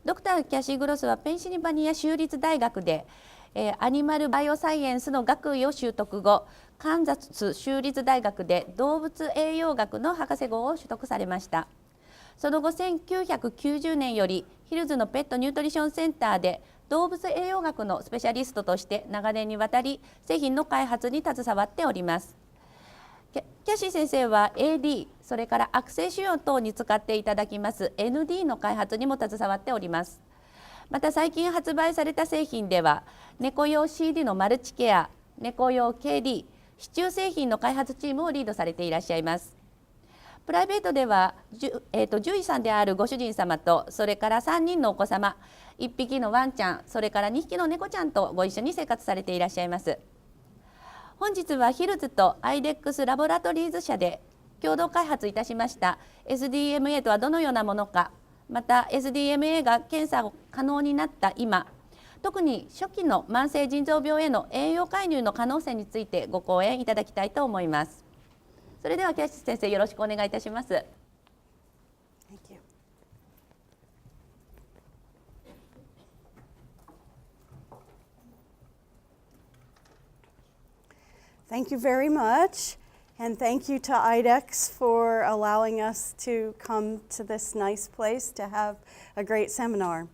ドクター・キャシー・グロスはペンシルバニア州立大学で、アニマルバイオサイエンスの学位を習得後、カンザス州立大学で動物栄養学の博士号を取得されました。その後、1990年よりヒルズのペットニュートリションセンターで動物栄養学のスペシャリストとして長年にわたり製品の開発に携わっております。キャシー先生は AD、それから悪性腫瘍等に使っていただきます ND の開発にも携わっております。また最近発売された製品では、猫用 CD のマルチケア、猫用 KD、支柱製品の開発チームをリードされていらっしゃいます。プライベートでは、獣医さんであるご主人様と、それから3人のお子様、1匹のワンちゃん、それから2匹の猫ちゃんとご一緒に生活されていらっしゃいます。本日はヒルズとアイデックスラボラトリーズ社で共同開発いたしました SDMA とはどのようなものか、また SDMA が検査を可能になった今、特に初期の慢性腎臓病への栄養介入の可能性についてご講演いただきたいと思います。それではキャシー先生、よろしくお願いいたします。Thank you very much, and thank you to IDEX for allowing us to come to this nice place to have a great seminar.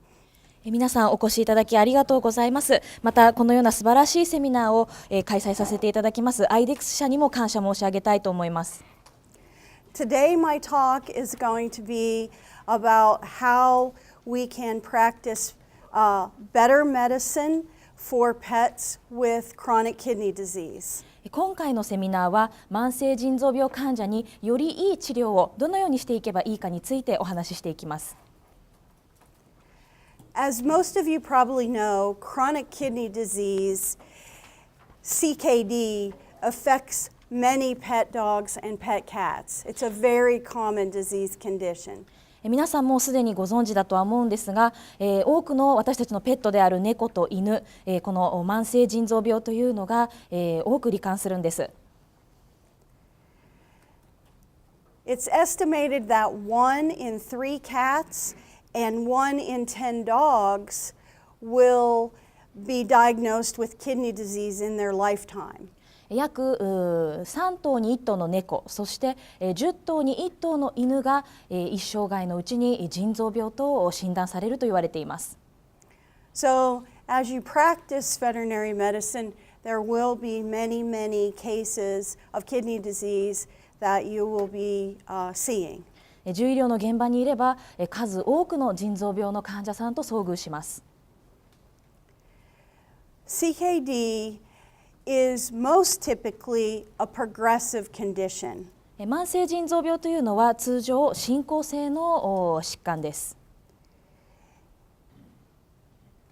皆さんお越しいただきありがとうございます。またこのような素晴らしいセミナーを開催させていただきます IDEX 社にも感謝申し上げたいと思います。Today my talk is going to be about how we can practice better medicine for pets with chronic kidney disease.今回のセミナーは慢性腎臓病患者によりいい治療をどのようにしていけばいいかについてお話ししていきます。As most of you probably know, chronic kidney disease, CKD, affects many pet dogs and pet cats. It's a very common disease condition.皆さんもすでにご存知だとは思うんですが、多くの私たちのペットである猫と犬、この慢性腎臓病というのが、多く罹患するんです。It's estimated that 1 in 3 cats and 1 in 10 dogs will be diagnosed with kidney disease in their lifetime.約3頭に1頭の猫、そして10頭に1頭の犬が一生涯のうちに腎臓病と診断されると言われています。So, as you practice veterinary medicine, there will be many cases of kidney disease that you will be seeing. 獣医療の現場にいれば数多くの腎臓病の患者さんと遭遇します。CKD is most typically a progressive condition. 慢性腎臓病というのは通常進行性の疾患です。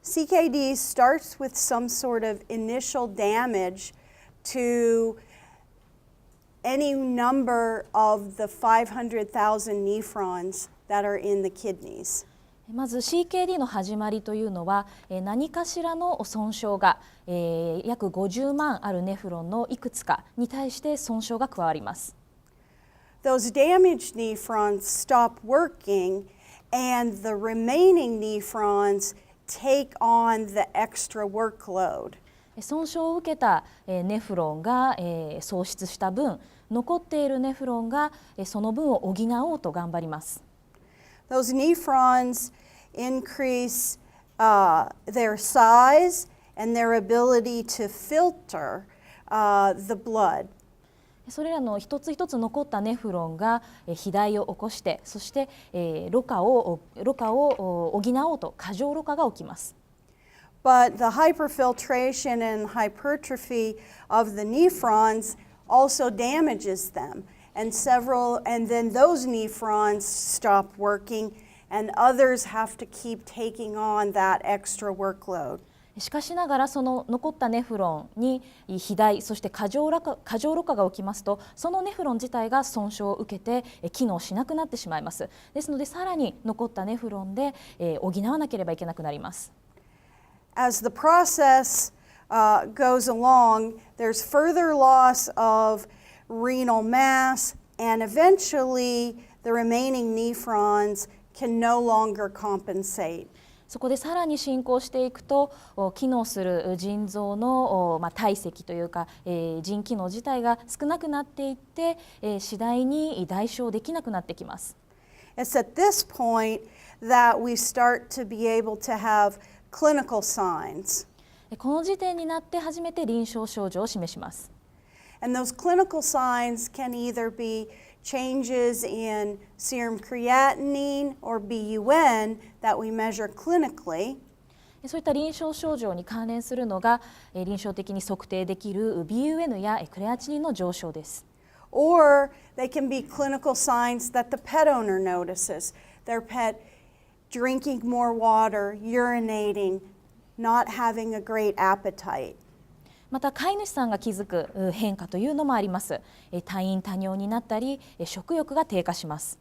CKD starts with some sort of initial damage to any number of the 500,000 nephrons that are in the kidneys.まず CKD の始まりというのは何かしらの損傷が約50万あるネフロンのいくつかに対して損傷が加わります。Those damaged nephrons stop working and the remaining nephrons take on the extra workload. 損傷を受けたネフロンが喪失した分、残っているネフロンがその分を補おうと頑張ります。Those nephrons increase their size and their ability to filter the blood. それらの一つ一つ残ったネフロンが肥大を起こして、そしてろ過を補おうと過剰ろ過が起きます。But the hyperfiltration and hypertrophy of the nephrons also damages them.And then those nephrons stop working, and others have to keep taking on that extra workload. しかしながらその残ったネフロンに肥大、そして過剰ろ過が起きますと、そのネフロン自体が損傷を受けて機能しなくなってしまいます。ですのでさらに残ったネフロンで補わなければいけなくなります。As the process goes along, there's further loss of renal mass, and eventually the remaining nephrons can no longer compensate. そこでさらに進行していくと機能する腎臓の体積というか腎機能自体が少なくなっていって次第に代償できなくなってきます。It's at this point that we start to be able to have clinical signs. この時点になって初めて臨床症状を示します。And those clinical signs can either be changes in serum creatinine or BUN that we measure clinically. そういった臨床症状に関連するのが臨床的に測定できる BUN やクレアチニンの上昇です。Or they can be clinical signs that the pet owner notices. Their pet drinking more water, urinating, not having a great appetite. また飼い主さんが気づく変化というのもあります。多飲多尿になったり食欲が低下します。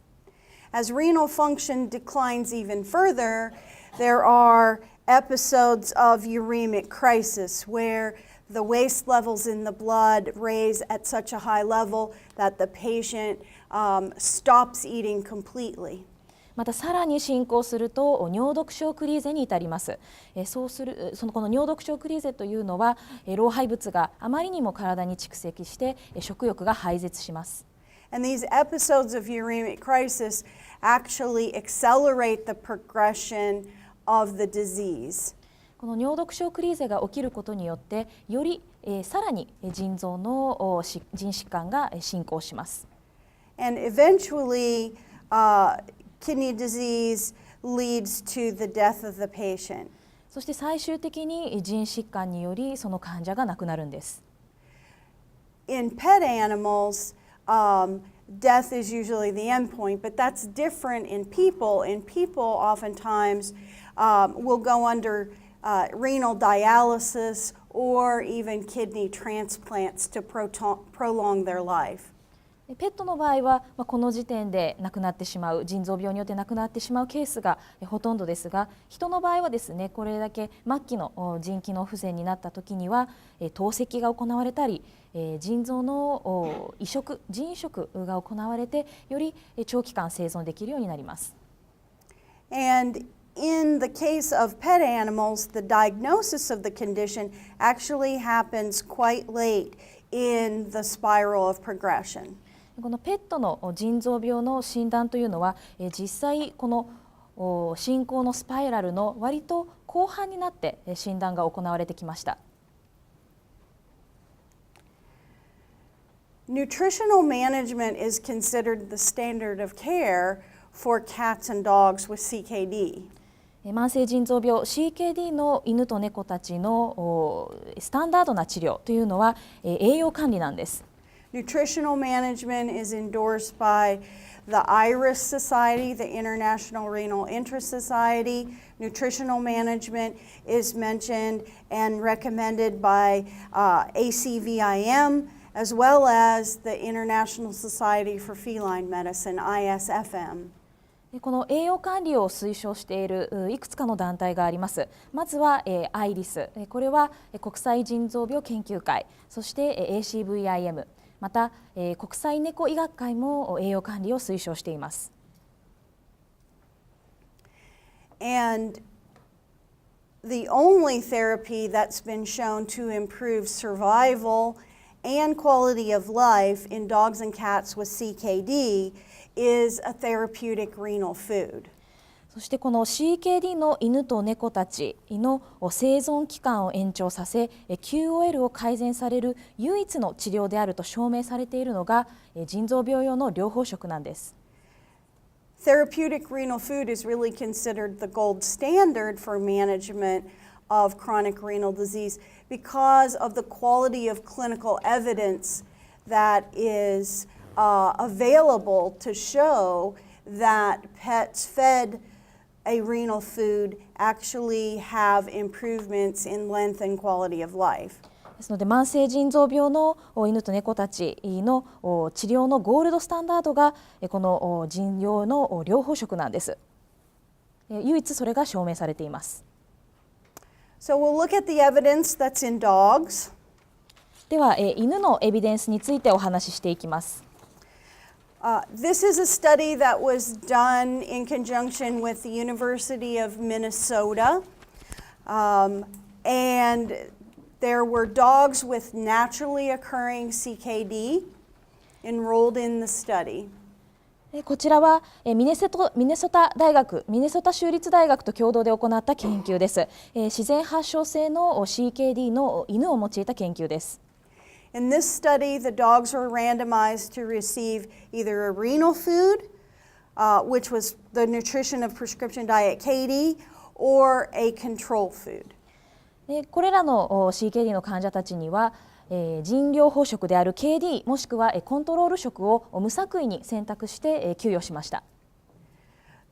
As renal function declines even further, there are episodes of uremic crisis where the waste levels in the blood raise at such a high level that the patient stops eating completely. またさらに進行すると尿毒症クリーゼに至ります。この尿毒症クリーゼというのは老廃物があまりにも体に蓄積して食欲が廃絶します。And these episodes of uremic crisis actually accelerate the progression of the disease. この尿毒症クリーゼが起きることによってよりさらに腎臓の腎疾患が進行します。And eventually, kidney disease leads to the death of the patient. そして最終的に腎疾患によりその患者が亡くなるんです。In pet animals, death is usually the end point, but that's different in people. In people, oftentimes, will go under renal dialysis or even kidney transplants to prolong their life. ペットの場合は、この時点で亡くなってしまう腎臓病によって亡くなってしまうケースがほとんどですが、人の場合はですね、これだけ末期の腎機能不全になった時には透析が行われたり腎臓の移植腎移植が行われてより長期間生存できるようになります。 And in the case of pet animals, the diagnosis of the condition actually happens quite late in the spiral of progression. このペットの腎臓病の診断というのは実際この進行のスパイラルの割と後半になって診断が行われてきました。Nutritional management is considered the standard of care for cats and dogs with CKD. 慢性腎臓病 CKD の犬と猫たちのスタンダードな治療というのは栄養管理なんです。Nutritional management is endorsed by the IRIS Society, the International Renal Interest Society. Nutritional management is mentioned and recommended by ACVIM, as well as the International Society for Feline Medicine, ISFM. この栄養管理を推奨しているいくつかの団体があります。まずはIRIS、これは国際腎臓病研究会、そして ACVIM、また国際猫医学会も栄養管理を推奨しています。And the only therapy that's been shown to improve survival and quality of life in dogs and cats with CKD is a therapeutic renal food. そしてこの CKD の犬と猫たちの生存期間を延長させ QOL を改善される唯一の治療であると証明されているのが腎臓病用の療法食なんです。Therapeutic renal food is really considered the gold standard for management of chronic renal disease because of the quality of clinical evidence that is available to show that pets fed a renal food actually have improvements in length and quality of life. ですので慢性腎臓病の犬と猫たちの治療のゴールドスタンダードがこの腎用の療法食なんです。唯一それが証明されています。So we'll look at the evidence that's in dogs. では犬のエビデンスについてお話ししていきます。This is a study that was done in conjunction with the University of Minnesota. And there were dogs with naturally occurring CKD enrolled in the study. こちらはミネソタ州立大学と共同で行った研究です。自然発症性の CKD の犬を用いた研究です。In this study, the dogs were randomized to receive either a renal food, which was the nutrition of prescription diet KD, or a control food. これらの CKD の患者たちには腎療法食である KD もしくはコントロール食を無作為に選択して給与しました。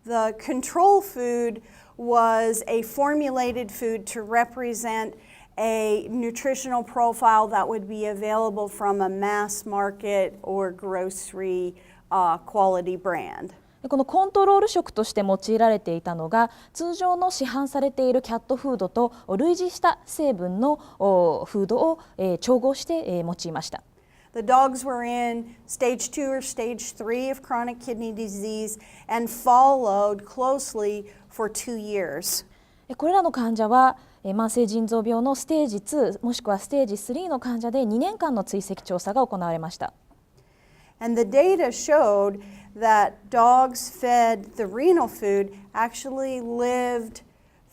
The control food was a formulated food to represent a nutritional profile that would be available from a mass market or grocery quality brand. このコントロール食として用いられていたのが通常の市販されているキャットフードと類似した成分のフードを調合して用いました。The dogs were in stage 2 or stage 3 of chronic kidney disease and followed closely for 2 years. これらの患者は慢性腎臓病のステージ2もしくはステージ3の患者で2年間の追跡調査が行われました。And the data showed that dogs fed the renal food actually lived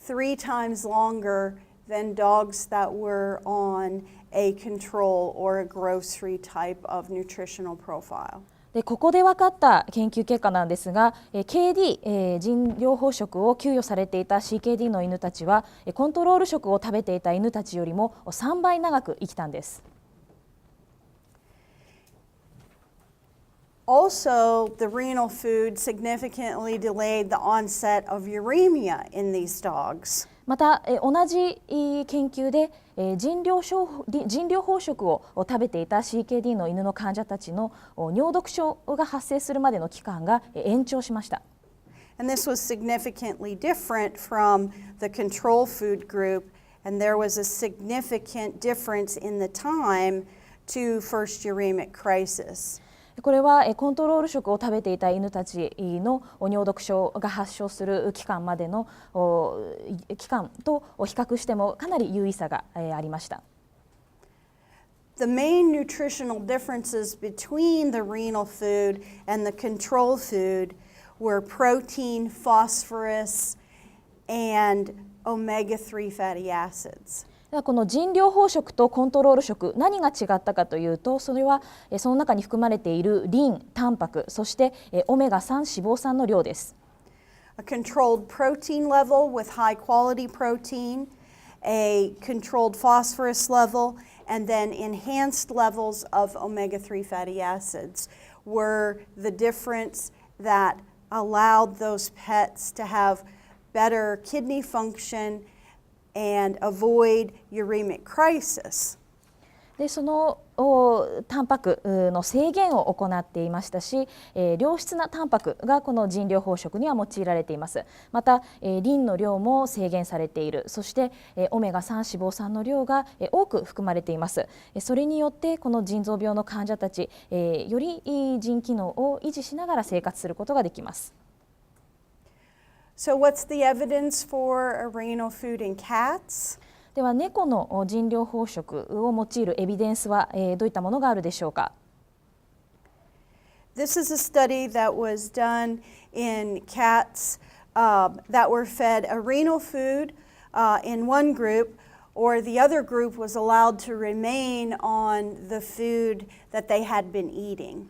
3 times longer than dogs that were on a control or a grocery type of nutritional profile. でここで分かった研究結果なんですが KD、腎療法食を給与されていた CKD の犬たちはコントロール食を食べていた犬たちよりも3倍長く生きたんです。Also, the renal food significantly delayed the onset of uremia in these dogs. また同じ研究で腎療法食を食べていた CKD の犬の患者たちの尿毒症が発生するまでの期間が延長しました。And this was significantly different from the control food group, and there was a significant difference in the time to first uremic crisis. これはコントロール食を食べていた犬たちの尿毒症が発症する期間までの期間と比較してもかなり有意差がありました。The main nutritional differences between the renal food and the control food were protein, phosphorus, and omega-3 fatty acids. この腎療法食とコントロール食何が違ったかというとそれはその中に含まれているリン、タンパクそしてオメガ3脂肪酸の量です。A controlled protein level with high quality protein, a controlled phosphorus level, and then enhanced levels of omega-3 fatty acids were the difference that allowed those pets to have better kidney function and avoid uremic crisis. でそのタンパクの制限を行っていましたし、良質なタンパクがこの腎療法食には用いられています。また、リンの量も制限されている。そして、オメガ3脂肪酸の量が多く含まれています。それによってこの腎臓病の患者たち、より腎機能を維持しながら生活することができます。So what's the evidence for a renal food in cats? では猫の腎療法食を用いるエビデンスはどういったものがあるでしょうか。This is a study that was done in cats that were fed a renal food in one group, or the other group was allowed to remain on the food that they had been eating.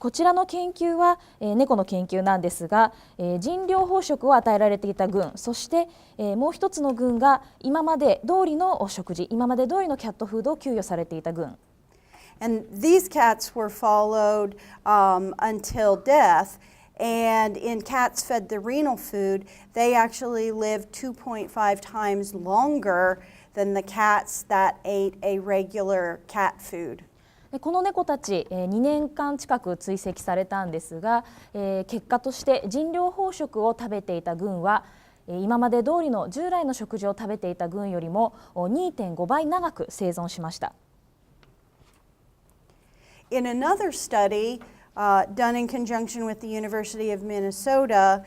こちらの研究は猫の研究なんですが腎療法食を与えられていた群そしてもう一つの群が今まで通りの食事今まで通りのキャットフードを給与されていた群 And these cats were followed until death. And in cats fed the renal food, they actually lived 2.5 times longer than the cats that ate a regular cat food. この猫たち2年間近く追跡されたんですが結果として腎療法食を食べていた群は今まで通りの従来の食事を食べていた群よりも 2.5 倍長く生存しました。In another study, done in conjunction with the University of Minnesota,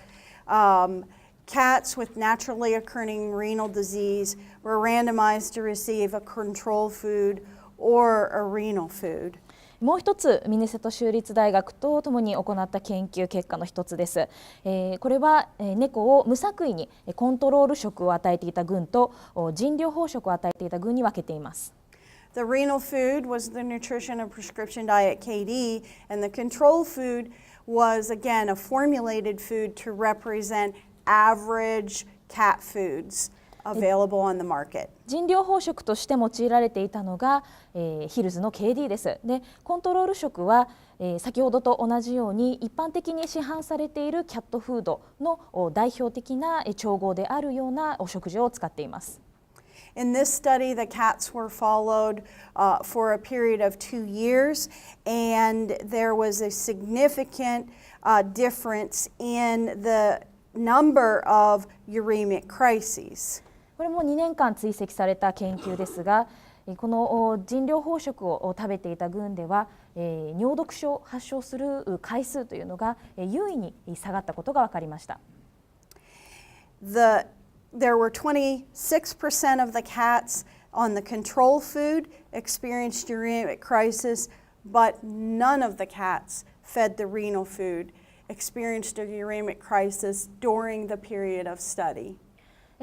cats with naturally occurring renal disease were randomized to receive a control food or a renal food. もう一つミネソタ州立大学とともに行った研究結果の一つです。これは猫を無作為にコントロール食を与えていた群と人療法食を与えていた群に分けています。The renal food was the nutrition and prescription diet KD, and the control food was again a formulated food to represent average cat foods available on the market. 人療法食として用いられていたのが、ヒルズの KD です。で、コントロール食は、先ほどと同じように一般的に市販されているキャットフードの代表的な調合であるようなお食事を使っています。In this study, the cats were followed for a period of 2 years, and there was a significant difference in the number of uremic crises. これも2年間追跡された研究ですが、この人療法食を食べていた群では、尿毒症を発症する回数というのが優位に下がったことが分かりました。There were 26% of the cats on the control food experienced uremic crisis, but none of the cats fed the renal food experienced a uremic crisis during the period of study.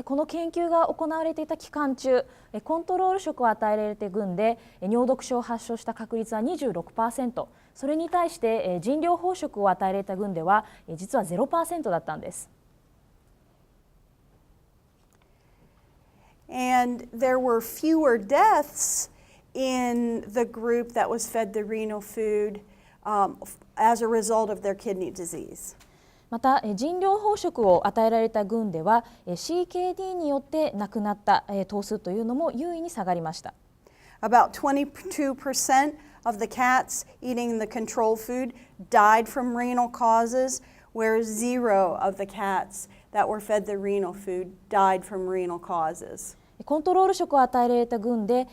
この研究が行われていた期間中、コントロール食を与えられて群で尿毒症を発症した確率は 26%、それに対して人療法食を与えられた群では実は 0% だったんです。And there were fewer deaths in the group that was fed the renal food as a result of their kidney disease. また人療法食を与えられた群では CKD によって亡くなった頭数というのも優位に下がりました。About 22% of the cats eating the control food died from renal causes, whereas 0 of the cats that were fed the renal food died from renal causes. コントロール食を与えられた群で、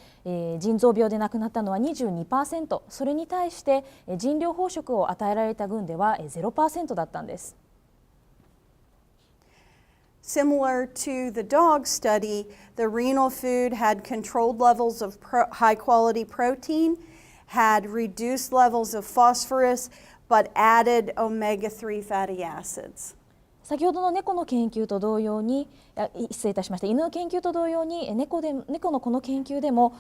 腎臓病で亡くなったのは 22%、それに対して人療法食を与えられた群では 0% だったんです。Similar to the dog study, the renal food had controlled levels of high quality protein, had reduced levels of phosphorus, but added omega-3 fatty acids. 先ほどの猫の研究と同様に、失礼いたしました。犬の研究と同様に猫のこの研究でも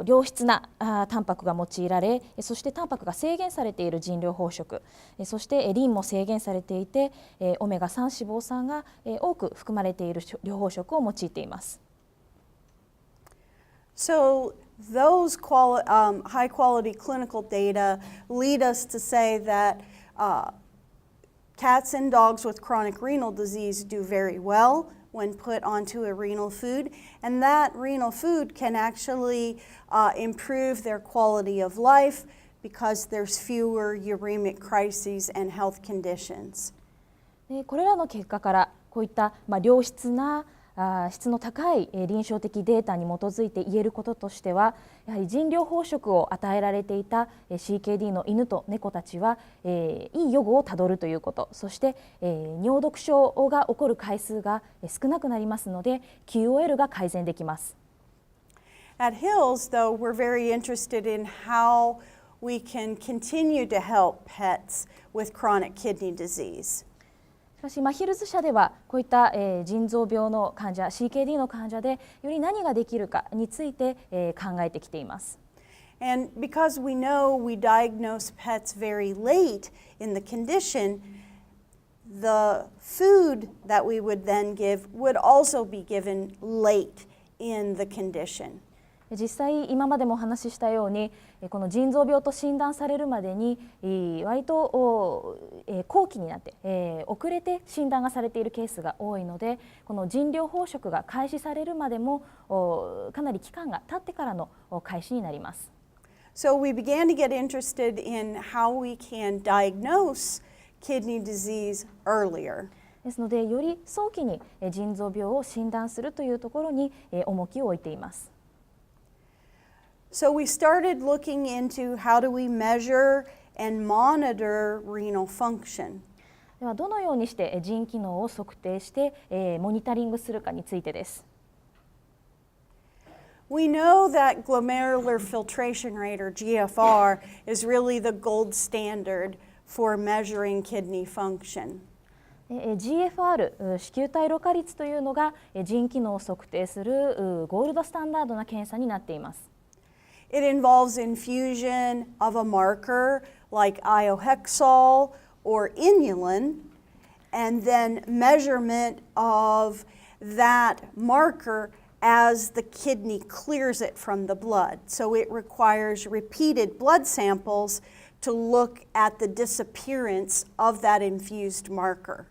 良質なタンパクが用いられ、そしてタンパクが制限されている人療法食、そしてリンも制限されていて、オメガ3脂肪酸が多く含まれている療法食を用いています。So those high quality clinical data lead us to say that cats and dogs with chronic renal disease do very well when put onto a renal food, and that renal food can actually improve their quality of life because there's fewer uremic crises and health conditions. これらの結果からこういった良質な質の高い臨床的データに基づいて言えることとしては、やはり人療法食を与えられていた CKD の犬と猫たちはいい予後をたどるということ、そして尿毒症が起こる回数が少なくなりますので QOL が改善できます。At Hills, though, we're very interested in how we can continue to help pets with chronic kidney disease. しかしヒルズ社ではこういった腎臓病の患者 CKD の患者でより何ができるかについて考えてきています。And because we know we diagnose pets very late in the condition, the food that we would then give would also be given late in the condition. 実際今までもお話ししたようにこの腎臓病と診断されるまでに割と後期になって遅れて診断がされているケースが多いので、この人療法食が開始されるまでもかなり期間が経ってからの開始になります。So we began to get interested in how we can diagnose kidney disease earlier. ですのでより早期に腎臓病を診断するというところに重きを置いています。So we started looking into how do we measure and monitor renal function. ではどのようにして腎機能を測定して、モニタリングするかについてです。We know that glomerular filtration rate, or GFR, is really the gold standard for measuring kidney function. GFR 子宮体ろ過率というのが腎機能を測定するゴールドスタンダードな検査になっています。It involves infusion of a marker like iohexol or inulin, and then measurement of that marker as the kidney clears it from the blood. So it requires repeated blood samples to look at the disappearance of that infused marker.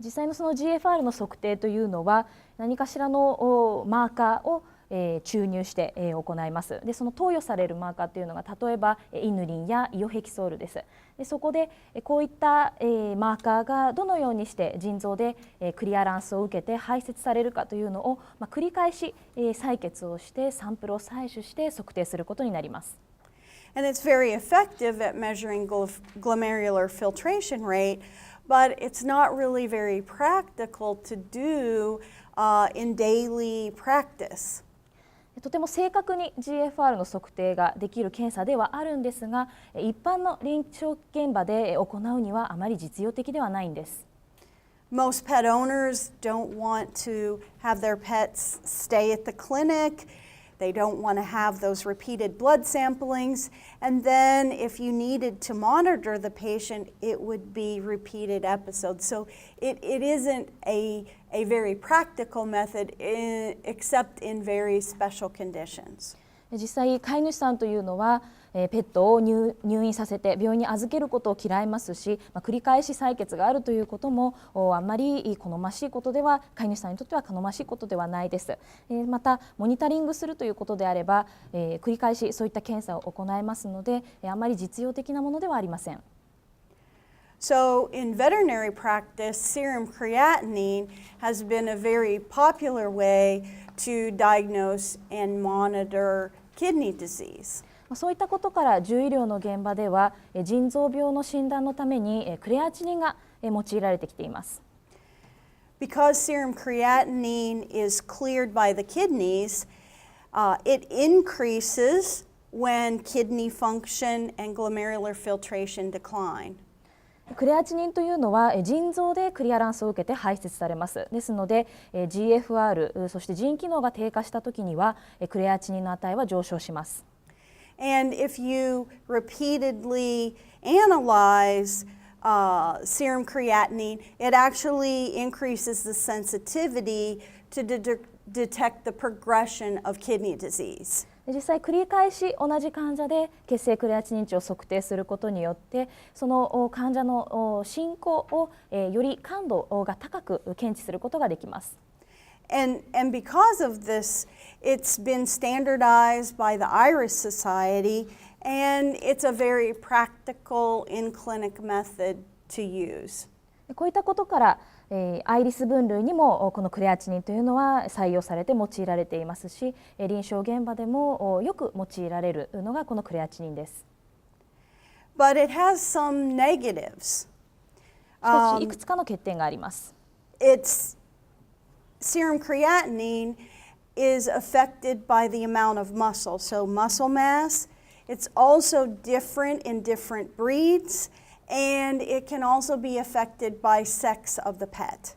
実際のその GFR の測定というのは何かしらのマーカーを注入して行います。でその投与されるマーカーというのが例えばイヌリンやイオヘキソールです。でそこでこういったマーカーがどのようにして腎臓でクリアランスを受けて排泄されるかというのを繰り返し採血をしてサンプルを採取して測定することになります。And it's very effective at measuring glomerular filtration rate, but it's not really very practical to do in daily practice. とても正確に GFR の測定ができる検査ではあるんですが、一般の臨床現場で行うにはあまり実用的ではないんです。Most pet owners don't want to have their pets stay at the clinic. They don't want to have those repeated blood samplings. And then if you needed to monitor the patient, it would be repeated episodes. So it isn't a very practical method except in very special conditions. 実際飼い主さんというのはペットを入院させて病院に預けることを嫌いますし、繰り返し採血があるということもあんまり好ましいことでは飼い主さんにとっては好ましいことではないです。またモニタリングするということであれば繰り返しそういった検査を行いますのであまり実用的なものではありません。So in veterinary practice, serum creatinine has been a very popular way to diagnose and monitor kidney disease. そういったことから獣医療の現場では腎臓病の診断のためにクレアチニンが用いられてきています。Because serum creatinine is cleared by the kidneys, it increases when kidney function and glomerular filtration decline. クレアチニンというのは腎臓でクリアランスを受けて排泄されます。ですので GFR そして腎機能が低下したときにはクレアチニンの値は上昇します。And if you repeatedly analyze serum creatinine, it actually increases the sensitivity to detect the progression of kidney disease. 実際繰り返し同じ患者で血清クレアチニン値を測定することによってその患者の進行をより感度が高く検知することができます。And because of this, it's been standardized by the Iris Society, and it's a very practical in-clinic method to use. こういったことからアイリス分類にもこのクレアチニンというのは採用されて用いられていますし、臨床現場でもよく用いられるのがこのクレアチニンです。But it has some negatives. しかしいくつかの欠点があります。Serum creatinine is affected by the amount of muscle, so muscle mass. It's also different in different breeds, and it can also be affected by sex of the pet.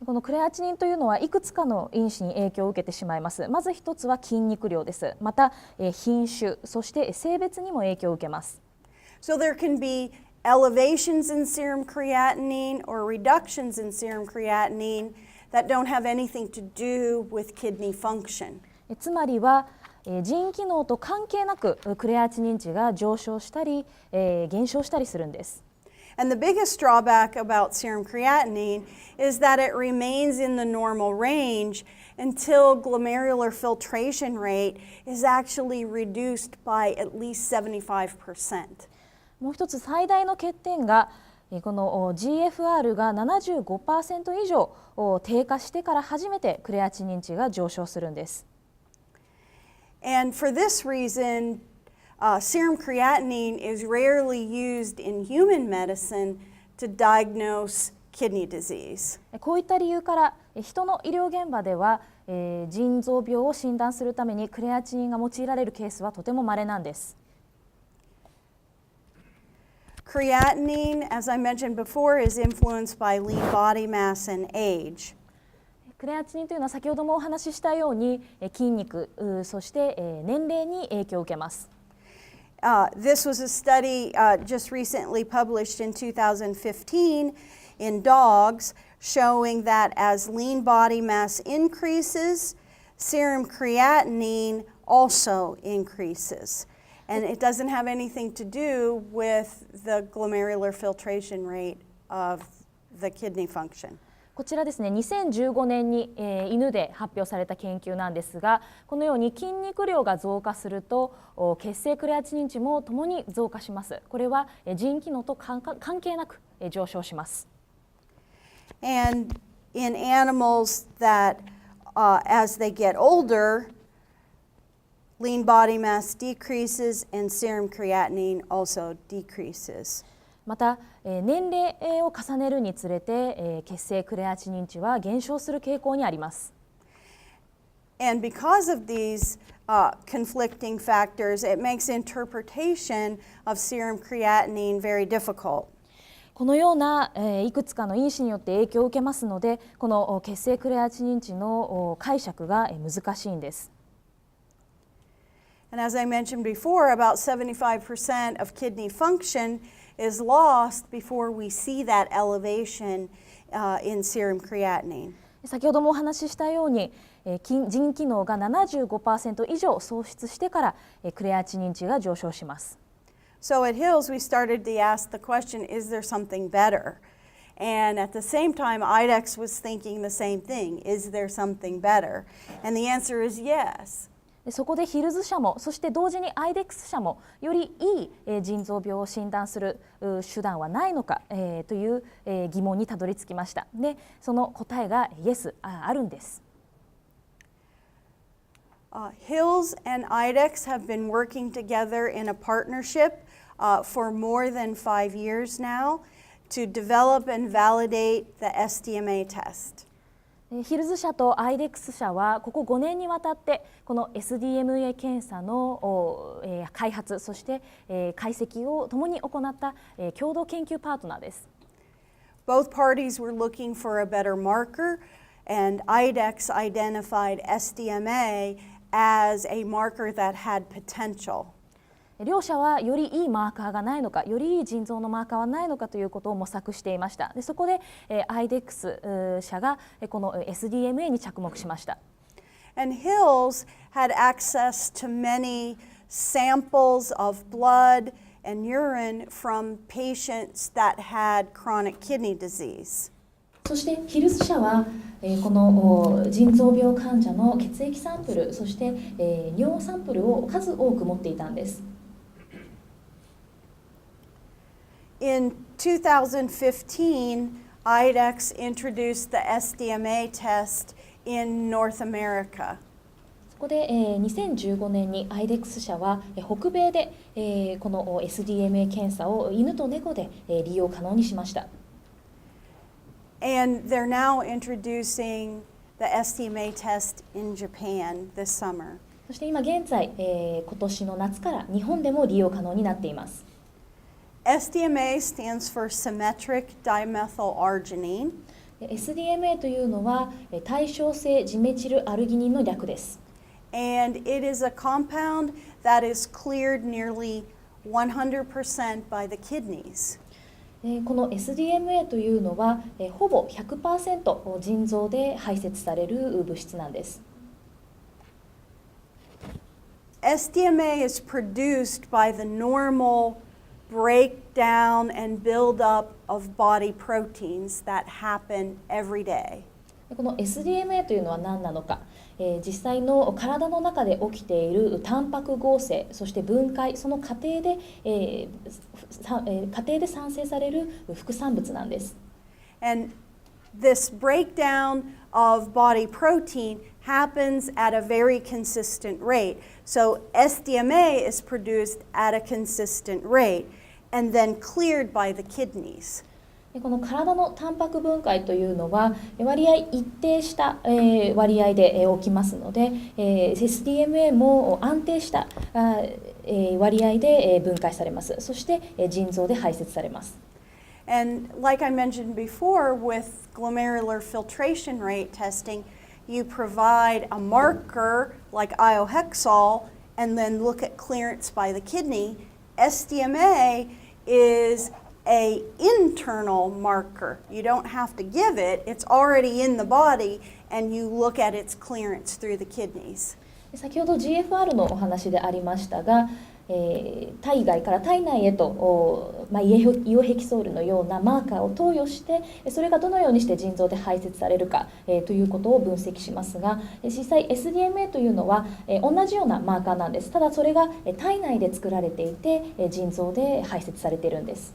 このクレアチニンというのはいくつかの因子に影響を受けてしまいます。まず一つは筋肉量です。また品種、そして性別にも影響を受けます。So there can be elevations in serum creatinine or reductions in serum creatinine that don't have anything to do with kidney function. つまりは腎機能と関係なくクレアチニン値が上昇したり減少したりするんです。And the biggest drawback about serum creatinine is that it remains in the normal range until glomerular filtration rate is actually reduced by at least 75%. もう一つ最大の欠点がこの GFR が 75% 以上低下してから初めてクレアチニン値が上昇するんです。And for this reason, serum creatinine is rarely used in human medicine to diagnose kidney disease. こういった理由から人の医療現場では、腎臓病を診断するためにクレアチニンが用いられるケースはとても稀なんです。Creatinine, as I mentioned before, is influenced by lean body mass and age. クレアチニンというのは先ほどもお話ししたように筋肉そして年齢に影響を受けます。This was a study just recently published in 2015 in dogs showing that as lean body mass increases, serum creatinine also increases. And it doesn't have anything to do with the glomerular filtration rate of the kidney function. こちらですね、2015年に、犬で発表された研究なんですが、このように筋肉量が増加すると血清クレアチニン値もともに増加します。これは腎機能と関係なく上昇します。And in animals that, as they get older, lean body mass decreases and serum creatinine also decreases. また年齢を重ねるにつれて血清クレアチニン値は減少する傾向にあります。And because of these conflicting factors, it makes interpretation of serum creatinine very difficult. このようないくつかの因子によって影響を受けますので、この血清クレアチニン値の解釈が難しいんです。And as I mentioned before, about 75% of kidney function is lost before we see that elevation in serum creatinine. 先ほどもお話ししたように腎機能が 75% 以上喪失してからクレアチニン値が上昇します。So at Hills we started to ask the question, is there something better? And at the same time, IDEX was thinking the same thing, is there something better? And the answer is yes. そこでヒルズ社もそして同時に IDEX 社もよりいい腎臓病を診断する手段はないのかという疑問にたどり着きました。で、その答えが Yes あるんです。Hills and IDEX have been working together in a partnership for more than 5 years now to develop and validate the SDMA test. ヒルズ社と IDEX 社はここ5年にわたってこの SDMA 検査の開発そして解析を共に行った共同研究パートナーです。Both parties were looking for a better marker, and IDEX identified SDMA as a marker that had potential. 両者はよりいいマーカーがないのか、よりいい腎臓のマーカーはないのかということを模索していました。で、そこでIDEX 社がこの SDMA に着目しました。And Hills had access to many samples of blood and urine from patients that had chronic kidney disease. そしてヒルズ社はこの腎臓病患者の血液サンプル、そして尿サンプルを数多く持っていたんです。In 2015, IDEX introduced the SDMA test in North America. そこで2015年に IDEX 社は北米でこの SDMA 検査を犬と猫で利用可能にしました。And they're now introducing the SDMA test in Japan this summer. そして今現在今年の夏から日本でも利用可能になっています。SDMA stands for symmetric dimethylarginine. SDMA というのは対称性ジメチルアルギニンの略です。And it is a compound that is cleared nearly 100% by the kidneys. この SDMA というのはほぼ 100% 腎臓で排泄される物質なんです。SDMA is produced by the normal breakdown and buildup of body proteins that happen every day. この SDMA というのは何なのか、実際の体の中で起きているタンパク合成、そして分解、その過程で産生される副産物なんです。And this breakdown of body protein happens at a very consistent rate. So SDMA is produced at a consistent rate and then cleared by the kidneys. この体のタンパク分解というのは割合一定した割合で起きますので SDMA も安定した割合で分解されます。そして腎臓で排泄されます。And like I mentioned before, with glomerular filtration rate testing, you provide a marker like iohexol and then look at clearance by the kidney. SDMA is an internal marker. You don't have to give it. It's already in the body and you look at its clearance through the kidneys. 先ほど GFR のお話でありましたが、体外から体内へと、イオヘキソールのようなマーカーを投与してそれがどのようにして腎臓で排泄されるか、ということを分析しますが実際 SDMA というのは、同じようなマーカーなんです。ただそれが体内で作られていて腎臓で排泄されているんです。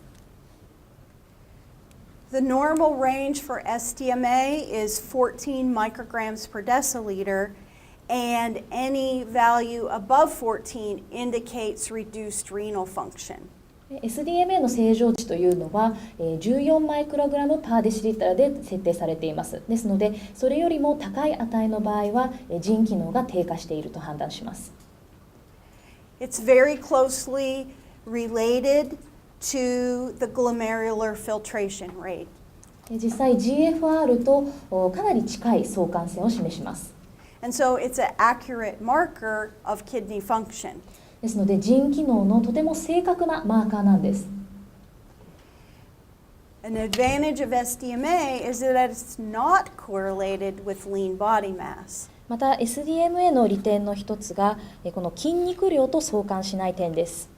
The normal range for SDMA is 14 micrograms per deciliter, and any value above 14 indicates reduced renal function. SDMA の正常値というのは14マイクログラムパーデシリッターで設定されています。ですので、それよりも高い値の場合は腎機能が低下していると判断します。It's very closely related to the glomerular filtration rate. 実際 GFR とかなり近い相関性を示します。And so it's an accurate marker of kidney function. ですので腎機能のとても正確なマーカーなんです。An advantage of SDMA is that it's not correlated with lean body mass. また SDMA の利点の一つがこの筋肉量と相関しない点です。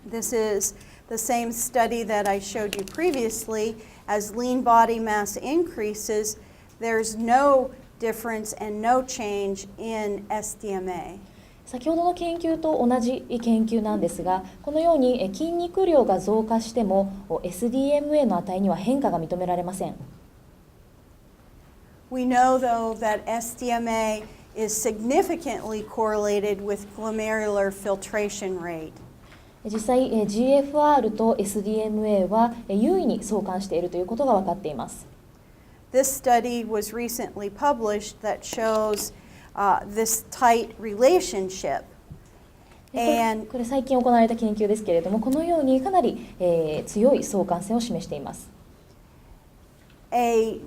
This is the same study that I showed you previously. As lean body mass increases, there's no difference and no change in SDMA. 先ほどの研究と同じ研究なんですが、このように筋肉量が増加しても SDMA の値には変化が認められません。We know though that SDMA is significantly correlated with glomerular filtration rate. 実際 GFR と SDMA は優位に相関しているということが分かっています。This study was recently published that shows this tight relationship. これ最近行われた研究ですけれども、このようにかなり強い相関性を示しています。A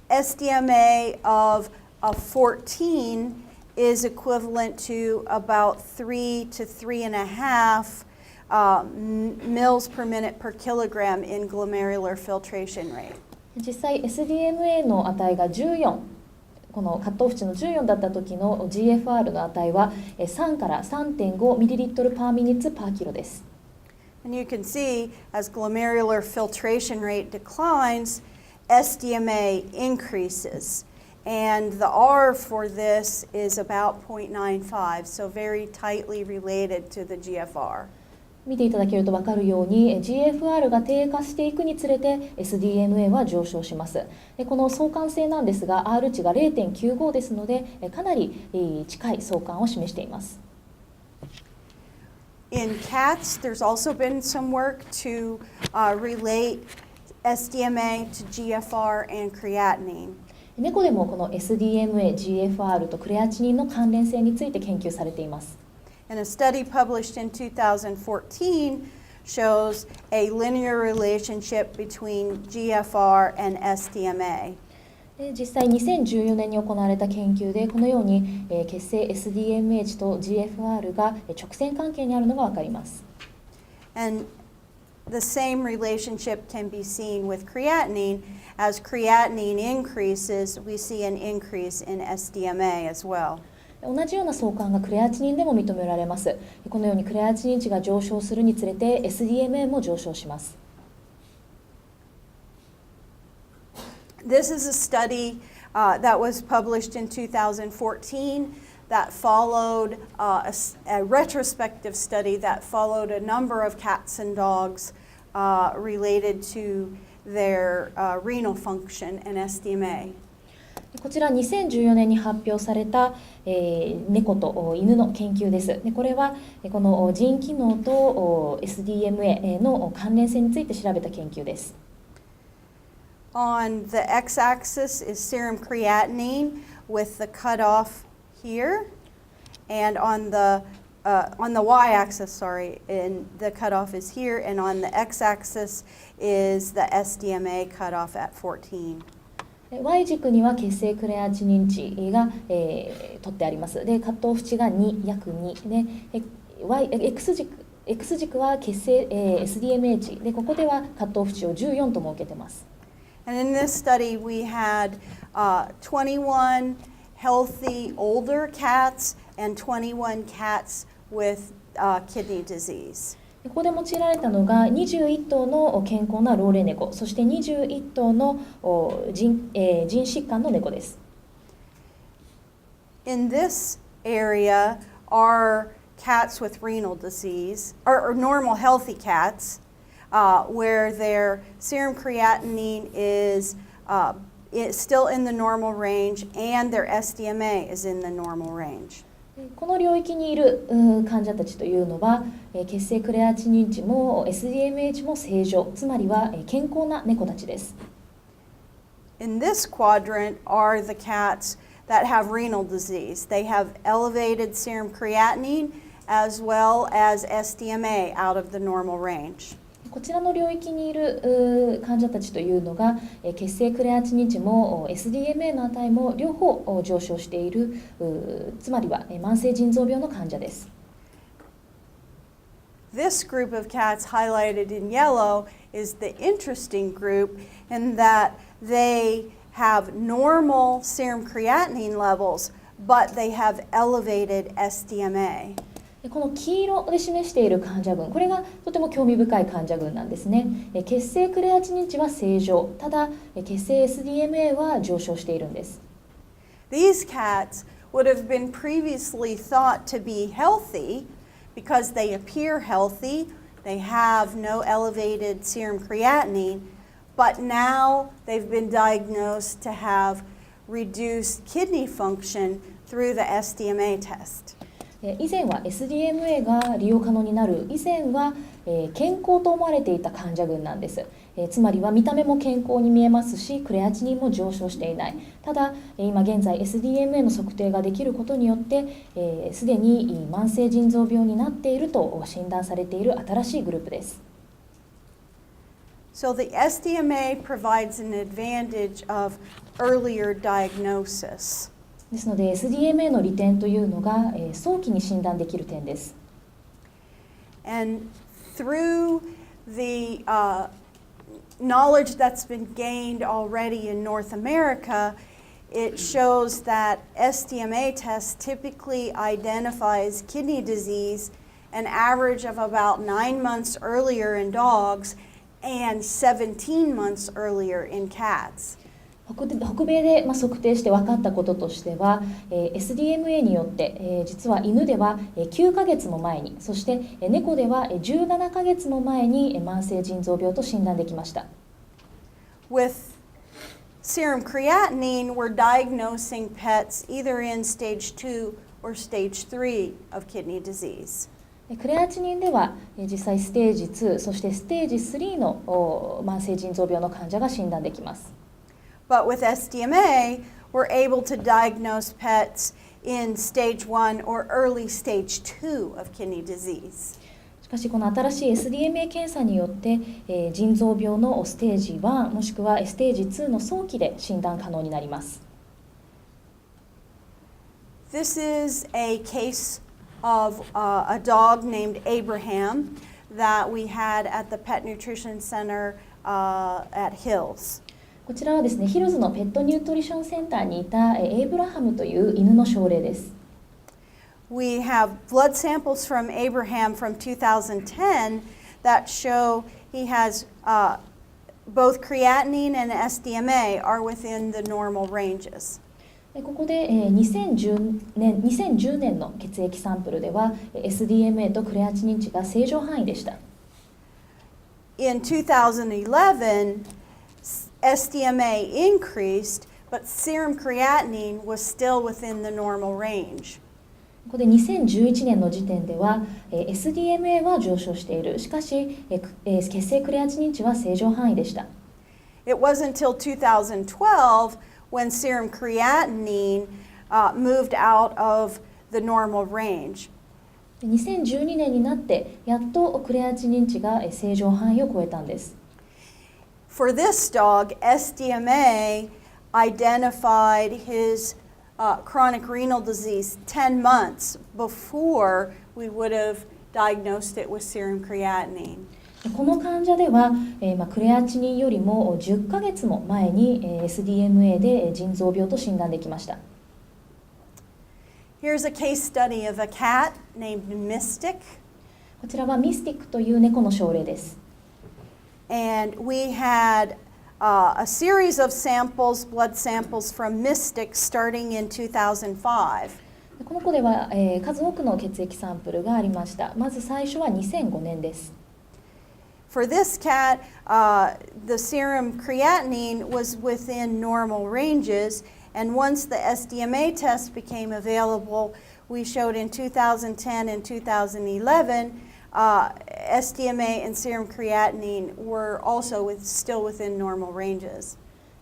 SDMA of 14 is equivalent to about 3 to 3.5 mils per minute per kilogram in glomerular filtration rate. 実際 SDMA の値が14、このカットオフ値の14だった時の GFR の値は3から 3.5 ミリリットルパーミニッツパーキロです。And you can see as glomerular filtration rate declines, SDMA increases. And the R for this is about 0.95, so very tightly related to the GFR. 見ていただけると分かるように GFR が低下していくにつれて SDMA は上昇します。でこの相関性なんですが R 値が 0.95 ですのでかなり近い相関を示しています。In cats, there's also been some work to relate SDMA to GFR and creatinine. 猫でもこの SDMA、GFR とクレアチニンの関連性について研究されています。And a study published in 2014 shows a linear relationship between GFR and SDMA. 実際2014年に行われた研究でこのように血清 SDMA 値と GFR が直線関係にあるのが分かります。And the same relationship can be seen with creatinine. As creatinine increases, we see an increase in SDMA as well. 同じような相関がクレアチニンでも認められます。このようにクレアチニン値が上昇するにつれて SDMA も上昇します。This is a study that was published in 2014 that followed a retrospective study that followed a number of cats and dogs related to their renal function and SDMA. こちら2014年に発表された、猫と犬の研究です。でこれはこの腎機能と SDMA の関連性について調べた研究です。On the x-axis is serum creatinine with the cutoff here, and on the y-axis, and the cutoff is here, and on the x-axis is the SDMA cutoff at 14. Y 軸には血清クレアチニン値が、取ってあります。で、カットオフ値が2、約2で、X 軸は血清、SDMA 値で、ここではカットオフ値を14と設けています。And in this study, we had 21 healthy older cats and 21 cats with kidney disease. ここで用いられたのが21頭の健康な老齢猫、そして21頭の腎疾患の猫です。In this area are cats with renal disease, or normal healthy cats, where their serum creatinine is still in the normal range and their SDMA is in the normal range. この領域にいる患者たちというのは血清クレアチニン値も SDMA 値も正常、つまりは健康な猫たちです。In this quadrant are the cats that have renal disease. They have elevated serum creatinine as well as SDMA out of the normal range. こちらの領域にいる患者たちというのが血清クレアチニン値も SDMA の値も両方上昇している、つまりは慢性腎臓病の患者です。This group of cats highlighted in yellow is the interesting group in that they have normal serum creatinine levels, but they have elevated SDMA. この黄色で示している患者群、これがとても興味深い患者群なんですね。血清クレアチニン値は正常、ただ血清 SDMA は上昇しているんです。These cats would have been previously thought to be healthy because they appear healthy, they have no elevated serum creatinine, but now they've been diagnosed to have reduced kidney function through the SDMA test. 以前は SDMA が利用可能になる以前は健康と思われていた患者群なんです。つまりは見た目も健康に見えますし、クレアチニンも上昇していない。ただ今現在 SDMA の測定ができることによってすでに慢性腎臓病になっていると診断されている新しいグループです。So the SDMA provides an advantage of earlier diagnosis. ですので SDMA の利点というのが早期に診断できる点です。And through the knowledge that's been gained already in North America, it shows that SDMA test typically identifies kidney disease an average of about 9 months earlier in dogs and 17 months earlier in cats. 北米で測定して分かったこととしては SDMA によって実は犬では9ヶ月も前に、そして猫では17ヶ月も前に慢性腎臓病と診断できました。With serum creatinine, we're diagnosing pets either in stage 2 or stage 3 of kidney disease. クレアチニンでは実際ステージ2、そしてステージ3の慢性腎臓病の患者が診断できます。But with SDMA, we're able to diagnose pets in stage 1 or early stage 2 of kidney disease. しかしこの新しい SDMA 検査によって、腎臓病のステージ1もしくはステージ2の早期で診断可能になります。This is a case of a dog named Abraham that we had at the Pet Nutrition Center at Hills. こちらはですね、ヒルズのペットニュートリションセンターにいたエイブラハムという犬の症例です。We have blood samples from Abraham from 2010 that show he has both creatinine and SDMA are within the normal ranges. ここで2010年の血液サンプルでは SDMA とクレアチニン値が正常範囲でした。In 2011, SDMA increased, but serum creatinine was still within the normal range. ここで2011年の時点では、SDMA は上昇している。しかし、血清クレアチニン値は正常範囲でした。It wasn't until 2012 when serum creatinine moved out of the normal range. 2012年になってやっとクレアチニン値が正常範囲を超えたんです。For this dog, SDMA identified his chronic renal disease 10 months before we would have diagnosed it with serum creatinine. この患者では、クレアチニンよりも10ヶ月も前に、SDMA で腎臓病と診断できました。Here's a case study of a cat named Mystic. こちらはミスティックという猫の症例です。And we had a series of samples, blood samples from Mystic starting in 2005. この子では、数多くの血液サンプルがありました。まず最初は2005年です。For this cat, the serum creatinine was within normal ranges, and once the SDMA test became available, we showed in 2010 and 2011, SDMA and serum creatinine were also still within normal ranges.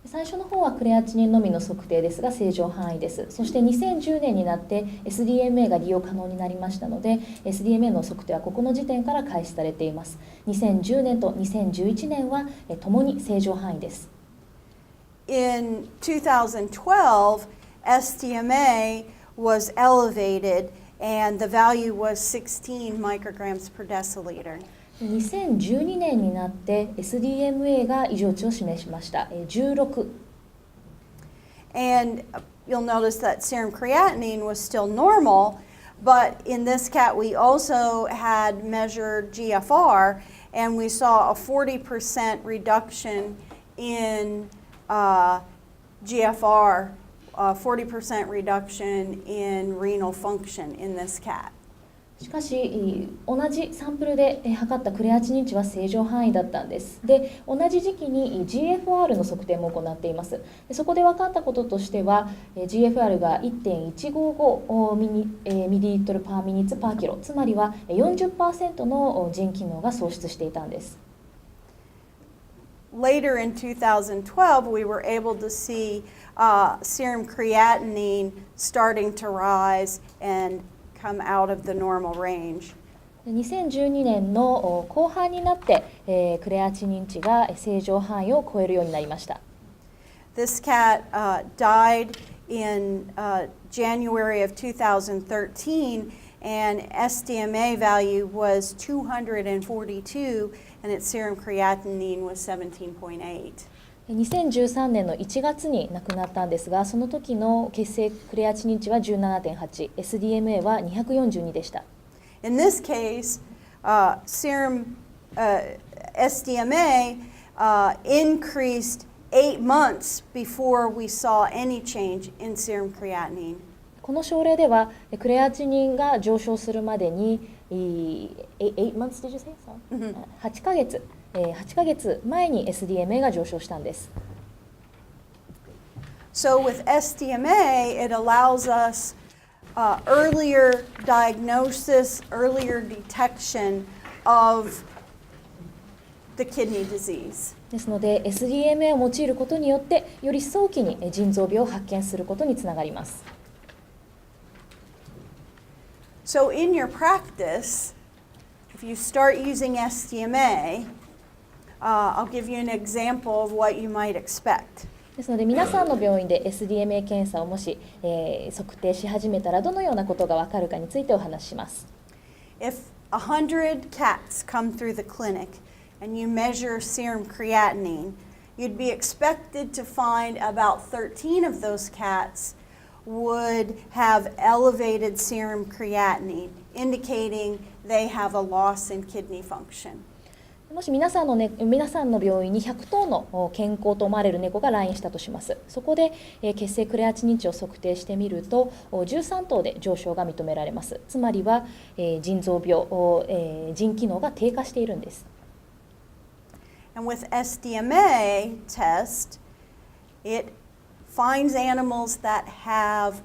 最初の方はクレアチニンのみの測定ですが正常範囲です。そして2010年になって SDMA が利用可能になりましたので SDMA の測定はここの時点から開始されています。2010年と2011年はともに正常範囲です。In 2012, SDMA was elevated and the value was 16 micrograms per deciliter. 2012年になって SDMA が異常値を示しました。16。And you'll notice that serum creatinine was still normal, but in this cat we also had measured GFR and we saw a 40% reduction in GFR, 40% reduction in renal function in this cat. しかし同じサンプルで測ったクレアチニン値は正常範囲だったんです。で、同じ時期に GFR の測定も行っています。でそこで分かったこととしては GFR が 1.155 ミリリットルパーミニッツパーキロ、つまりは 40% の腎機能が喪失していたんです。Later in 2012, we were able to see serum creatinine starting to rise and come out of the normal range. 2012年の後半になって、クレアチニン値が正常範囲を超えるようになりました。This cat died in January of 2013, and SDMA value was 242, and its serum creatinine was 17.8. 2013年の1月に亡くなったんですが、その時の血清クレアチニン値は 17.8、SDMA は242でした。In this case, serum SDMA increased 8 months before we saw any change in serum creatinine. この症例ではクレアチニンが上昇するまでに8 months did you say? 8ヶ月8ヶ月前に SDMA が上昇したんです。So with SDMA, it allows us earlier diagnosis, earlier detection of the kidney disease. ですので SDMA を用いることによってより早期に腎臓病を発見することにつながります。So in your practice, if you start using SDMA, I'll give you an example of what you might expect. ですので皆さんの病院で SDMA 検査をもし、測定し始めたらどのようなことがわかるかについてお話しします。If 100 cats come through the clinic and you measure serum creatinine, you'd be expected to find about 13 of those cats would have elevated serum creatinine, indicating they have a loss in kidney function. もし皆さんの病院に100頭の健康と思われる猫が来院したとします。そこで血清クレアチニン値を測定してみると13頭で上昇が認められます。つまりは腎臓病、腎機能が低下しているんです。And with SDMA test, it finds animals that have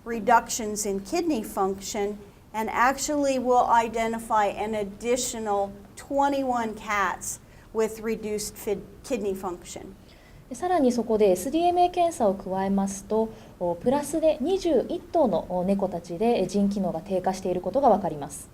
reductions in kidney function and actually will identify an additional 21 cats with reduced kidney function. さらにそこで SDMA 検査を加えますと、プラスで21頭の猫たちで腎機能が低下していることがわかります。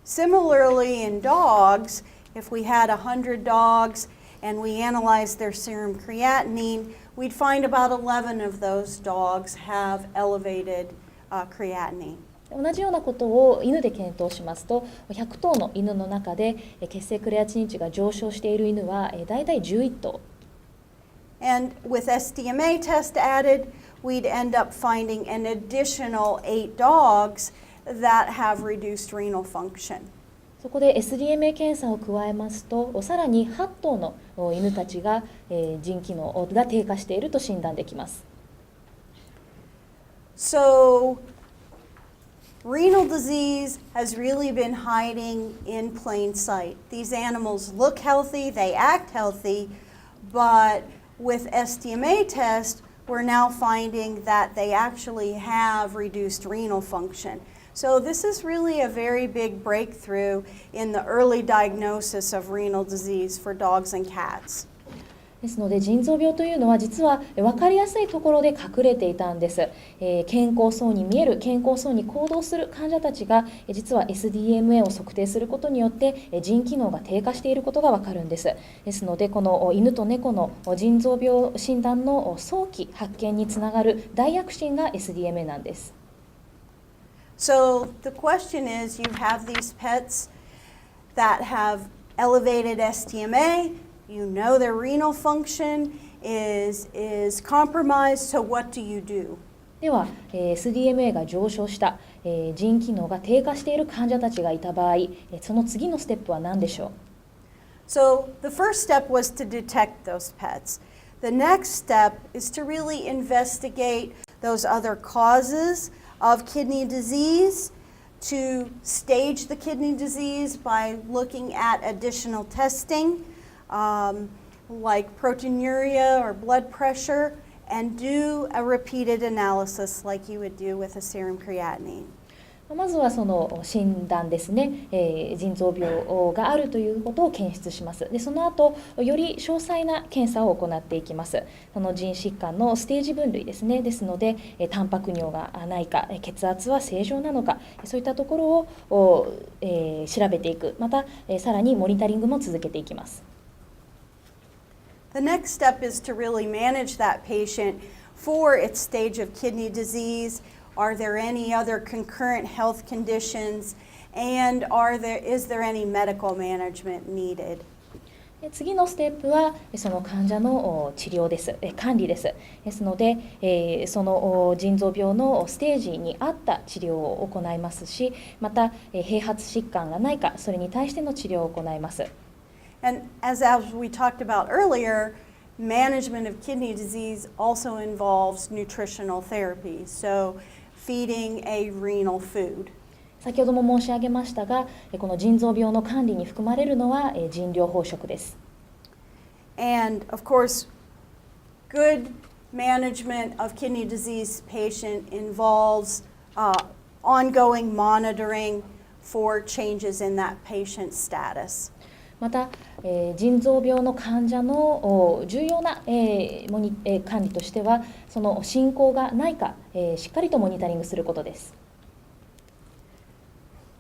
Similarly, in dogs, if we had 100 dogs and we analyzed their serum creatinine, we'd find about 11 of those dogs have elevated creatinine. 同じようなことを犬で検討しますと、100頭の犬の中で血清クレアチニン値が上昇している犬はだいたい11頭。And with SDMA test added, we'd end up finding an additional 8 dogs that have reduced renal function. そこで SDMA 検査を加えますと、さらに8頭の犬たちが腎機能が低下していると診断できます。So, renal disease has really been hiding in plain sight. These animals look healthy, they act healthy, but with SDMA test, we're now finding that they actually have reduced renal function. So this is really a very big breakthrough in the early diagnosis of renal disease for dogs and cats. ですので腎臓病というのは実は分かりやすいところで隠れていたんです。健康そうに見える、健康そうに行動する患者たちが実は SDMA を測定することによって腎機能が低下していることが分かるんです。ですのでこの犬と猫の腎臓病診断の早期発見につながる大躍進が SDMA なんです。So the question is, you have these pets that have elevated SDMA, you know their renal function is compromised, so what do you do? では、SDMA が上昇した、腎機能が低下している患者たちがいた場合、その次のステップは何でしょう？ So the first step was to detect those pets. The next step is to really investigate those other causes of kidney disease, to stage the kidney disease by looking at additional testing, like proteinuria or blood pressure, and do a repeated analysis like you would do with a serum creatinine. まずはその診断ですね、腎臓病があるということを検出します。でその後より詳細な検査を行っていきます。その腎疾患のステージ分類ですね。ですのでタンパク尿がないか、血圧は正常なのか、そういったところを、調べていく。またさらにモニタリングも続けていきます。The next step is to really manage that patient for its stage of kidney disease. Are there any other concurrent health conditions? And is there any medical management needed? 次のステップはその患者の治療です、管理です。ですので、その腎臓病のステージに合った治療を行いますし、また併発疾患がないか、それに対しての治療を行います。And as we talked about earlier, management of kidney disease also involves nutritional therapy, so feeding a renal food. 先ほども申し上げましたが、この腎臓病の管理に含まれるのは腎療法食です。And of course, good management of kidney disease patient involves ongoing monitoring for changes in that patient's status. また、腎臓病の患者の重要な、管理としては、その進行がないか、しっかりとモニタリングすることです。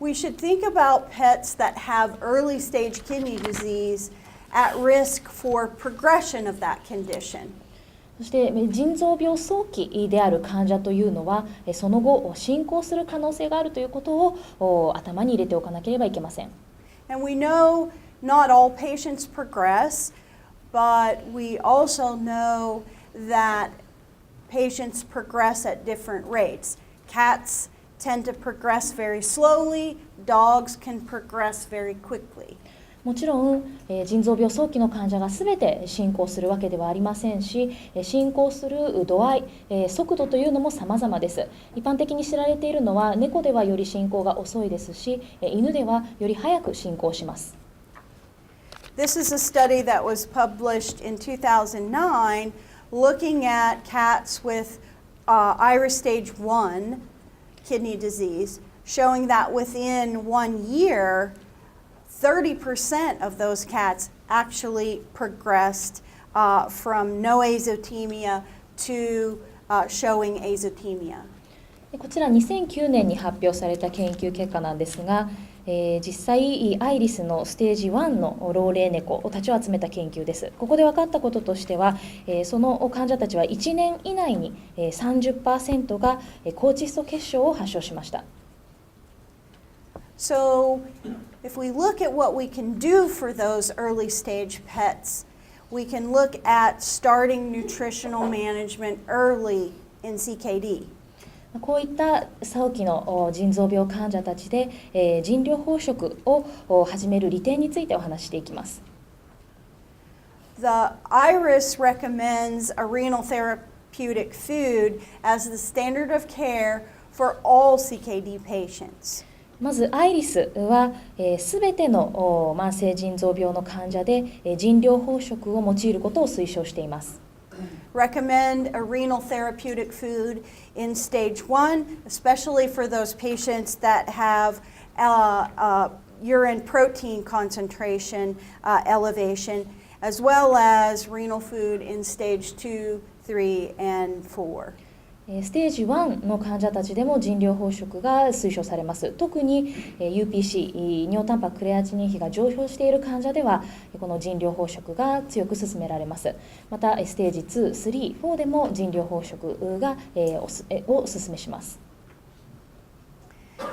We should think about pets that have early stage kidney disease at risk for progression of that condition. そして腎臓病早期である患者というのは、その後進行する可能性があるということを頭に入れておかなければいけません。And we know not all patients progress, but we also know that patients progress at different rates. Cats tend to progress very slowly, dogs can progress very quickly. もちろん、腎臓病早期の患者がすべて進行するわけではありませんし、進行する度合い、速度というのも様々です。一般的に知られているのは、猫ではより進行が遅いですし、犬ではより早く進行します。This is a study that was published in 2009 looking at cats with IRIS stage 1 kidney disease, showing that within 1 year, 30% of those cats actually progressed from no azotemia to showing azotemia. こちら2009年に発表された研究結果なんですが、実際アイリスのステージ1の老齢猫たちを集めた研究です。ここで分かったこととしては、その患者たちは1年以内に 30% が高窒素血症を発症しました。So, if we look at what we can do for those early stage pets, we can look at starting nutritional management early in CKD. こういった早期の腎臓病患者たちで、腎療法食を始める利点についてお話していきます。The IRIS recommends a renal therapeutic food as the standard of care for all CKD patients. まずアイリスはすべての慢性腎臓病の患者で腎療法食を用いることを推奨しています。Recommend a renal therapeutic food in stage 1, especially for those patients that have urine protein concentration elevation, as well as renal food in stage 2, 3, and 4. ステージ1の患者たちでも腎療法食が推奨されます。特に UPC、尿タンパククレアチニン比が上昇している患者ではこの腎療法食が強く勧められます。またステージ2、3、4でも腎療法食がお勧めします。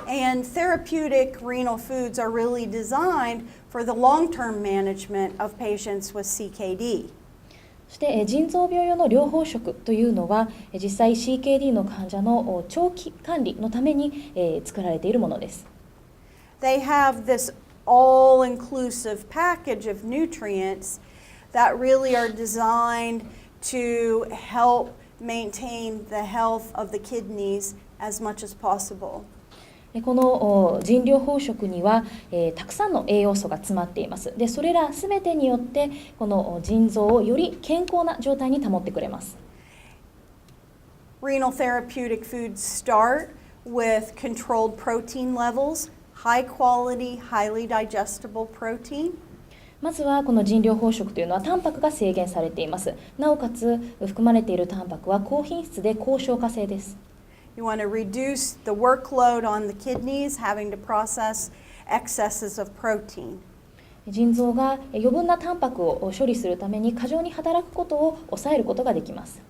And therapeutic renal foods are really designed for the long-term management of patients with CKD. そして腎臓病用の療法食というのは実際 CKD の患者の長期管理のために作られているものです。They have this all-inclusive package of nutrients that really are designed to help maintain the health of the kidneys as much as possible. この腎療法食には、たくさんの栄養素が詰まっています。で、それらすべてによってこの腎臓をより健康な状態に保ってくれます。Renal therapeutic foods start with controlled protein levels, high quality, highly digestible protein. まずはこの腎療法食というのはタンパクが制限されています。なおかつ含まれているタンパクは高品質で高消化性です。You want to reduce the workload on the kidneys having to process excesses of protein. 腎臓が余分なタンパクを処理するために過剰に働くことを抑えることができます。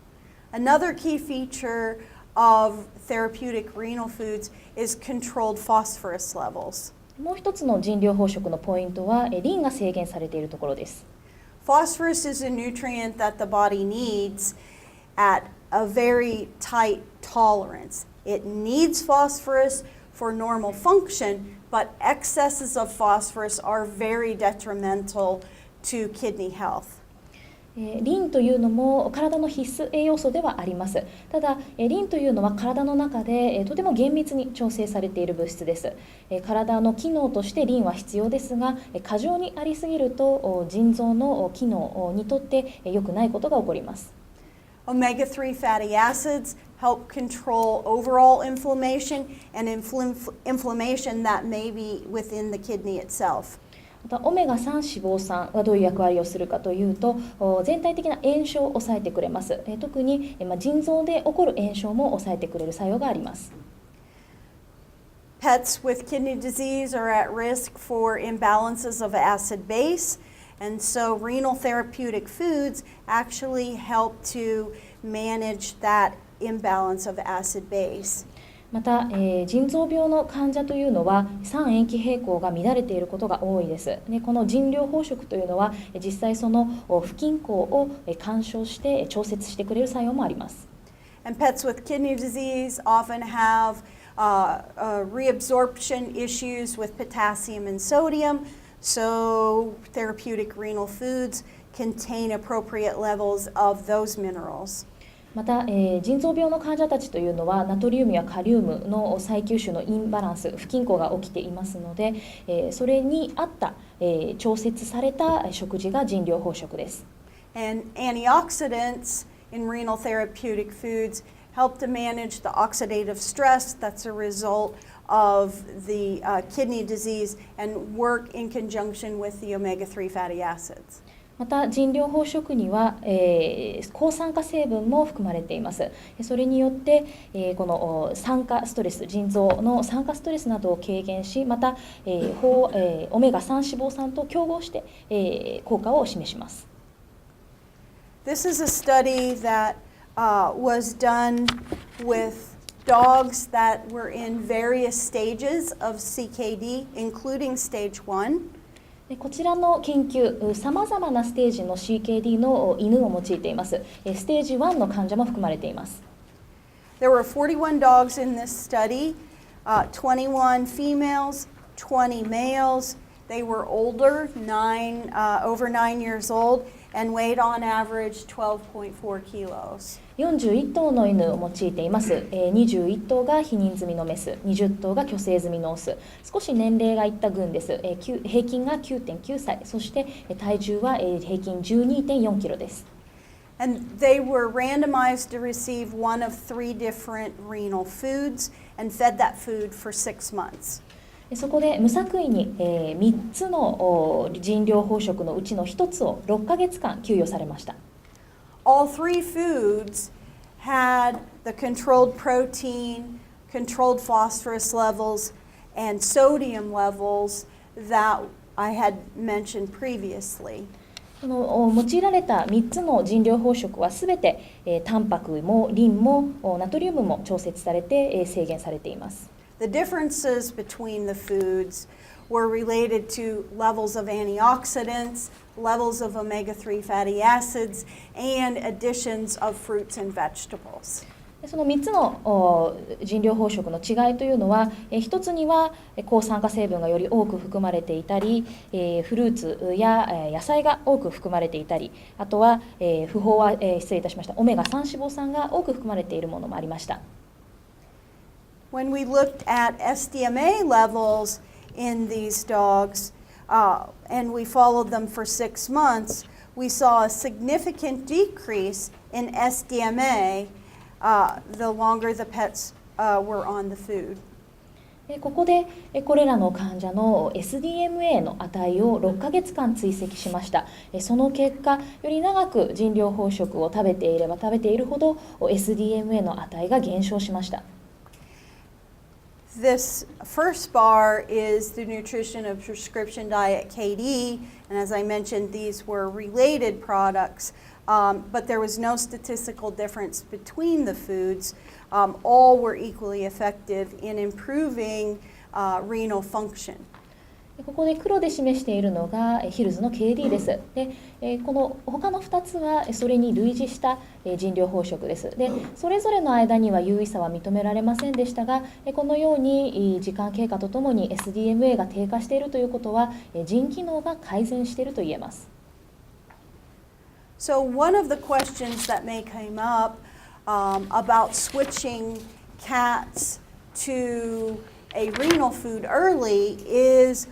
Another key feature of therapeutic renal foods is controlled phosphorus levels. もう一つの腎療法食のポイントはリンが制限されているところです。Phosphorus is a nutrient that the body needs at a very tight tolerance. It needs phosphorus for normal function, but excesses of phosphorus are very detrimental to kidney health. リンというのも体の必須栄養素ではあります。ただ、リンというのは体の中でとても厳密に調整されている物質です。体の機能としてリンは必要ですが、過剰にありすぎると腎臓の機能にとって良くないことが起こります。Omega-3 fatty acids help control overall inflammation and inflammation that may be within the kidney itself. またオメガ3脂肪酸がどういう役割をするかというと全体的な炎症を抑えてくれます。特に腎臓で起こる炎症も抑えてくれる作用があります。Pets with kidney disease are at risk for imbalances of acid base, and so renal therapeutic foods actually help to manage that imbalance of acid base. また、腎臓病の患者というのは三塩基平衡が乱れていることが多いです。で、この腎療法食というのは実際その不均衡を干渉して調節してくれる作用もあります。And pets with kidney disease often have reabsorption issues with potassium and sodium, so therapeutic renal foods contain appropriate levels of those minerals. また、腎臓病の患者たちというのはナトリウムやカリウムの再吸収のインバランス、不均衡が起きていますので、それに合った調節された食事が腎療法食です。And antioxidants in renal therapeutic foods help to manage the oxidative stress that's a result of the kidney disease and work in conjunction with the omega-3 fatty acids. また腎療法食には、抗酸化成分も含まれています。それによって、この酸化ストレス、腎臓の酸化ストレスなどを軽減し、また、オメガ3脂肪酸と競合して、効果を示します。This is a study that was done with dogs that were in various stages of CKD, including stage 1. こちらの研究、さまざまなステージの CKD の犬を用いています。ステージ1の患者も含まれています。There were 41 dogs in this study, 21 females, 20 males. They were older, over 9 years old, and weighed on average 12.4 kilos. 41頭の犬を用いています。21頭が避妊済みのメス、20頭が去勢済みのオス。少し年齢がいった群です。平均が 9.9 歳、そして体重は平均 12.4 キロです。And they were randomized to receive one of 3 different renal foods and fed that food for 6 months. そこで無作為に3つの腎療法食のうちの1つを6ヶ月間給与されました。All 3 foods had the controlled protein, controlled phosphorus levels, and sodium levels that I had mentioned previously. 用いられた3つの腎療法食はすべてタンパクもリンもナトリウムも調節されて制限されています。The differences between the foods were related to levels of antioxidants, levels of omega-3 fatty acids, and additions of fruits and vegetables. その3つの腎療法食の違いというのは、一つには抗酸化成分がより多く含まれていたり、フルーツや野菜が多く含まれていたり、あとは失礼いたしました、オメガ3脂肪酸が多く含まれているものもありました。When we looked at SDMA levels in these dogs, and we followed them for 6 months, we saw a significant decrease in SDMA the longer the pets were on the food. ここでこれらの患者の SDMA の値を6ヶ月間追跡しました。その結果、より長く腎療法食を食べていれば食べているほど SDMA の値が減少しました。This first bar is the nutrition of prescription diet KD, and as I mentioned, these were related products, but there was no statistical difference between the foods. All were equally effective in improving renal function. ここで黒で示しているのがヒルズの KD です。で、この他の2つはそれに類似した腎療法食です。で、それぞれの間には有意差は認められませんでしたが、このように時間経過とともに SDMA が低下しているということは腎機能が改善していると言えます。So one of the questions that may come up about switching cats to a renal food early is,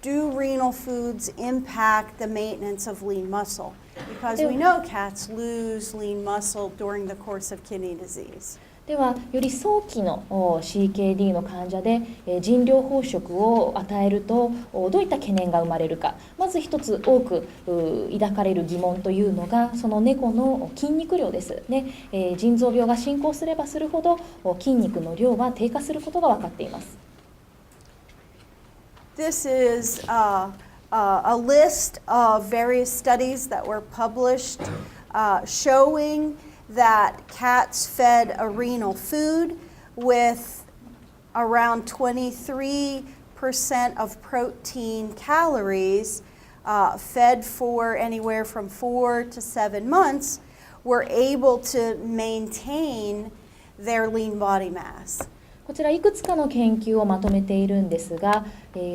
do renal foods impact the maintenance of lean muscle? Because we know cats lose lean muscle during the course of kidney disease. では、より早期の CKD の患者で腎療法食を与えるとどういった懸念が生まれるか。まず一つ多く抱かれる疑問というのが、その猫の筋肉量です。ね、腎臓病が進行すればするほど筋肉の量は低下することが分かっています。This is a list of various studies that were published showing that cats fed a renal food with around 23% of protein calories fed for anywhere from 4 to 7 months were able to maintain their lean body mass. こちらいくつかの研究をまとめているんですが、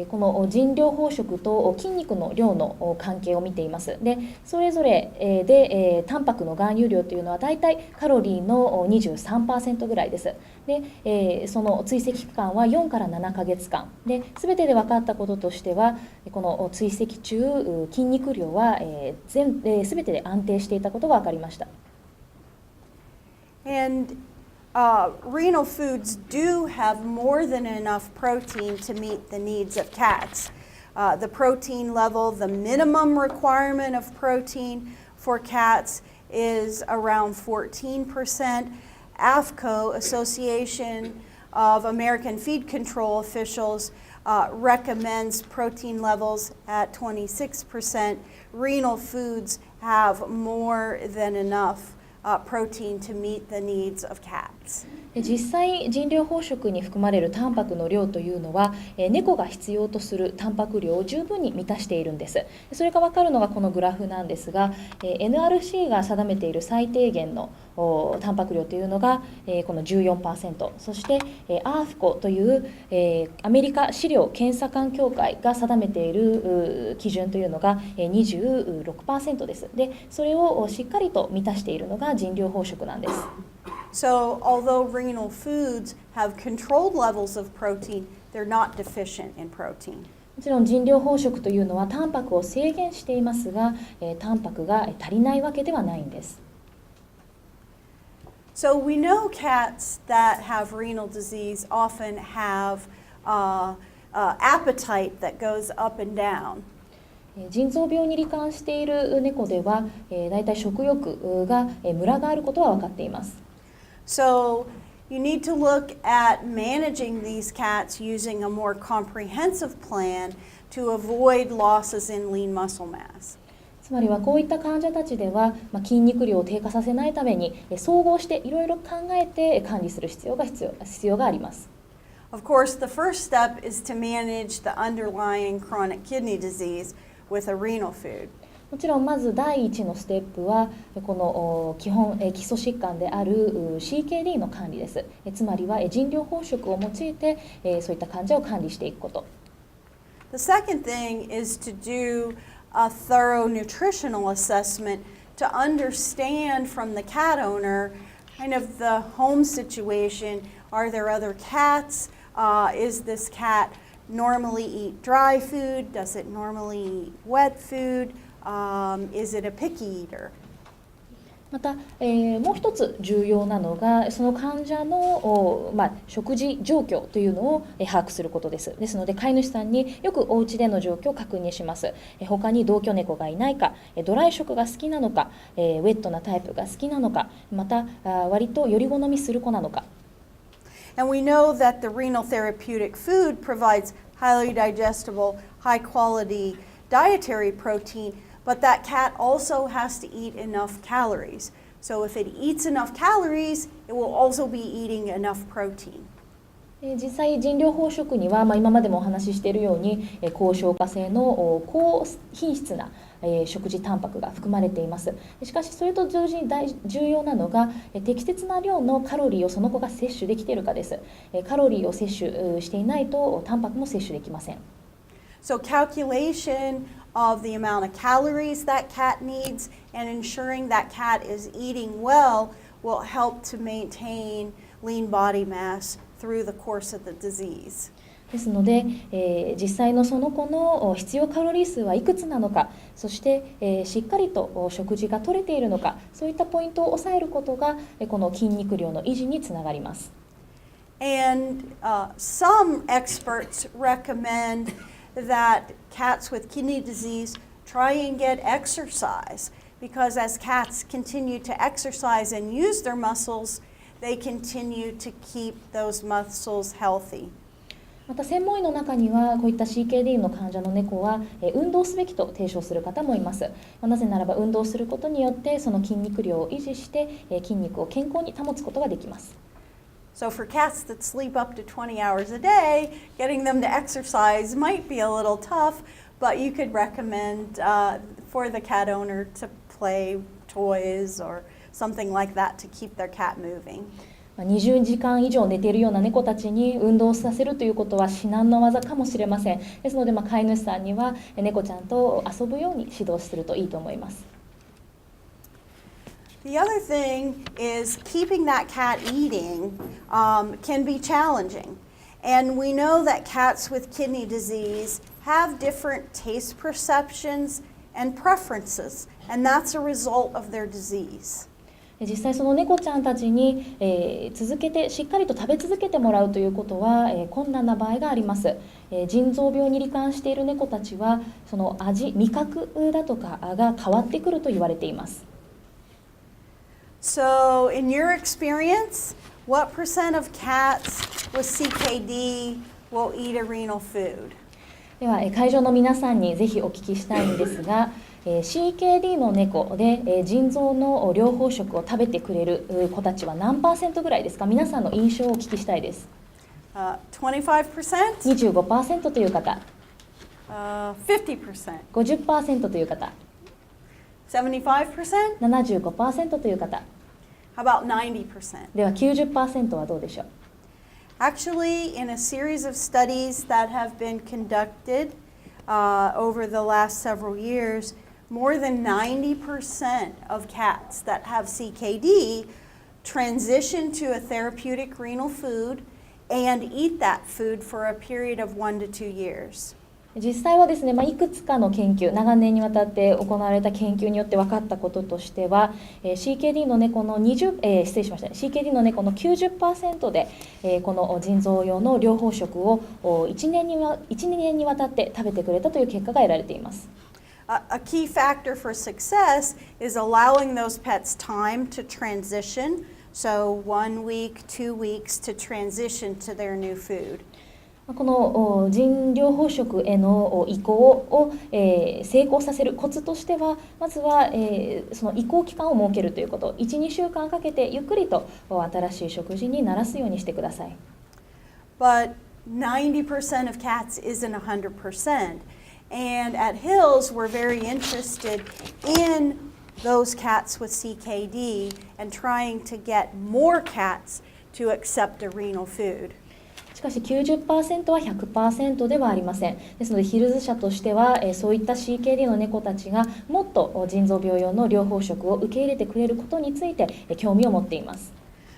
この腎療法食と筋肉の量の関係を見ています。で、それぞれでタンパクの含有量というのはだいたいカロリーの 23% ぐらいです。で、その追跡期間は4から7ヶ月間で、全てで分かったこととしては、この追跡中筋肉量は全てで安定していたことが分かりました。And renal foods do have more than enough protein to meet the needs of cats. The protein level, the minimum requirement of protein for cats is around 14%. AFCO, Association of American Feed Control Officials, recommends protein levels at 26%. Renal foods have more than enough protein to meet the needs of cats. 実際腎療法食に含まれるタンパクの量というのは猫が必要とするタンパク量を十分に満たしているんです。それが分かるのがこのグラフなんですが、NRC が定めている最低限のタンパク量というのがこの 14%、 そして AFCO というアメリカ飼料検査官協会が定めている基準というのが 26% です。で、それをしっかりと満たしているのが腎療法食なんです。So, although renal foods have controlled levels of protein, they're not deficient in protein. もちろん腎療法食というのはタンパクを制限していますが、タンパクが足りないわけではないんです。So we know cats that have renal disease often have appetite that goes up and down. 腎臓病に罹患している猫では、だいたい食欲がムラがあることは分かっています。So you need to look at managing these cats using a more comprehensive plan to avoid losses in lean muscle mass. つまりはこういった患者たちでは、筋肉量を低下させないために総合していろいろ考えて管理する必要があります。Of course, the first step is to manage the underlying chronic kidney disease with a renal food. もちろんまず第一のステップはこの基礎疾患である CKD の管理です。つまりは腎療法食を用いてそういった患者を管理していくこと。The second thing is to do a thorough nutritional assessment to understand from the cat owner kind of the home situation. Are there other cats? Is this cat normally eat dry food? Does it normally eat wet food? Is it a picky eater? また、もう一つ重要なのがその患者の、食事状況というのを把握することです。ですので飼い主さんによくお家での状況を確認します。他に同居猫がいないか、ドライ食が好きなのか、ウェットなタイプが好きなのか、また割とより好みする子なのか。And we know that the renal therapeutic food provides highly digestible, high quality dietary protein, but that cat also has to eat enough calories. So if it eats enough calories, it will also be eating enough protein. 実際腎療法食には、今までもお話ししているように高消化性の高品質な食事タンパクが含まれています。しかしそれと同時に重要なのが適切な量のカロリーをその子が摂取できているかです。カロリーを摂取していないとタンパクも摂取できません。So calculation of the amount of calories that cat needs and ensuring that cat is eating well will help to maintain lean body mass through the course of the disease. ですので、実際のその子の必要カロリー数はいくつなのか、そして、しっかりと食事が取れているのか、そういったポイントを抑えることがこの筋肉量の維持につながります。And some experts recommend that cats with kidney disease try and get exercise because as cats continue to exercise and use their muscles, they continue to keep those muscles healthy. また専門医の中にはこういった CKD の患者の猫は運動すべきと提唱する方もいます。なぜならば運動することによってその筋肉量を維持して筋肉を健康に保つことができます。So for cats that sleep up to 20 hours a day, getting them to exercise might be a little tough, but you could recommend for the cat owner to play toys or something like that to keep their cat moving. 20時間以上寝ているような猫たちに運動させるということは至難の業かもしれません。ですので、飼い主さんには猫ちゃんと遊ぶように指導するといいと思います。The other thing is keeping that cat eating can be challenging. And we know that cats with kidney disease have different taste perceptions and preferences, and that's a result of their disease. 実際その猫ちゃんたちに、続けてしっかりと食べ続けてもらうということは、困難な場合があります。腎臓病に罹患している猫たちはその味覚だとかが変わってくると言われています。So, in your experience, what percent of cats with CKD will eat a renal food? では会場の皆さんにぜひお聞きしたいんですが、CKD の猫で腎臓の療法食を食べてくれる子たちは何%ぐらいですか？皆さんの印象をお聞きしたいです。25%? 25% という方、50%? 50% という方、 75%? 75% という方、 How about 90%? では 90% はどうでしょう？ Actually, in a series of studies that have been conducted over the last several years, more than 90% of cats that have CKD transition to a therapeutic renal food and eat that food for a period of 1 to 2 years. 実際はですね、いくつかの研究、長年にわたって行われた研究によって分かったこととしては、CKD の猫のCKD の猫の 90% で、この腎臓用の療法食を1、2年にわたって食べてくれたという結果が得られています。A key factor for success is allowing those pets time to transition, so 1 week, 2 weeks to transition to their new food. この腎療法食への移行を成功させるコツとしては、まずはその移行期間を設けるということ、1、2週間かけてゆっくりと新しい食事に慣らすようにしてください。But 90% of cats isn't 100%. And at Hills, we're very interested in those cats with CKD and trying to get more cats to accept a renal food. しかし 90% は 100% ではありません。ですのでヒルズ社としてはそういった CKD の猫たちがもっと腎臓病用の療法食を受け入れてくれることについて興味を持っています。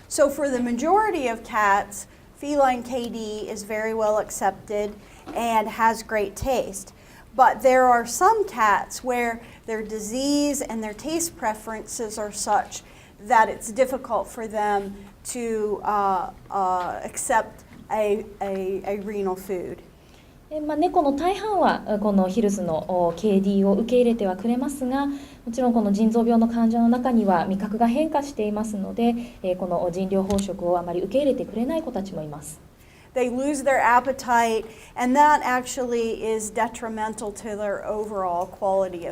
So for the majority of cats, feline KD is very well accepted and has great taste. But there are some cats where their disease and their taste preferences are such that it's difficult for them to accept a renal food. 猫の大半はこのヒルズの KD を受け入れてはくれますが、もちろんこの腎臓病の患者の中には味覚が変化していますので、この腎療法食をあまり受け入れてくれない子たちもいます。They lose their appetite, and that actually is detrimental to their overall quality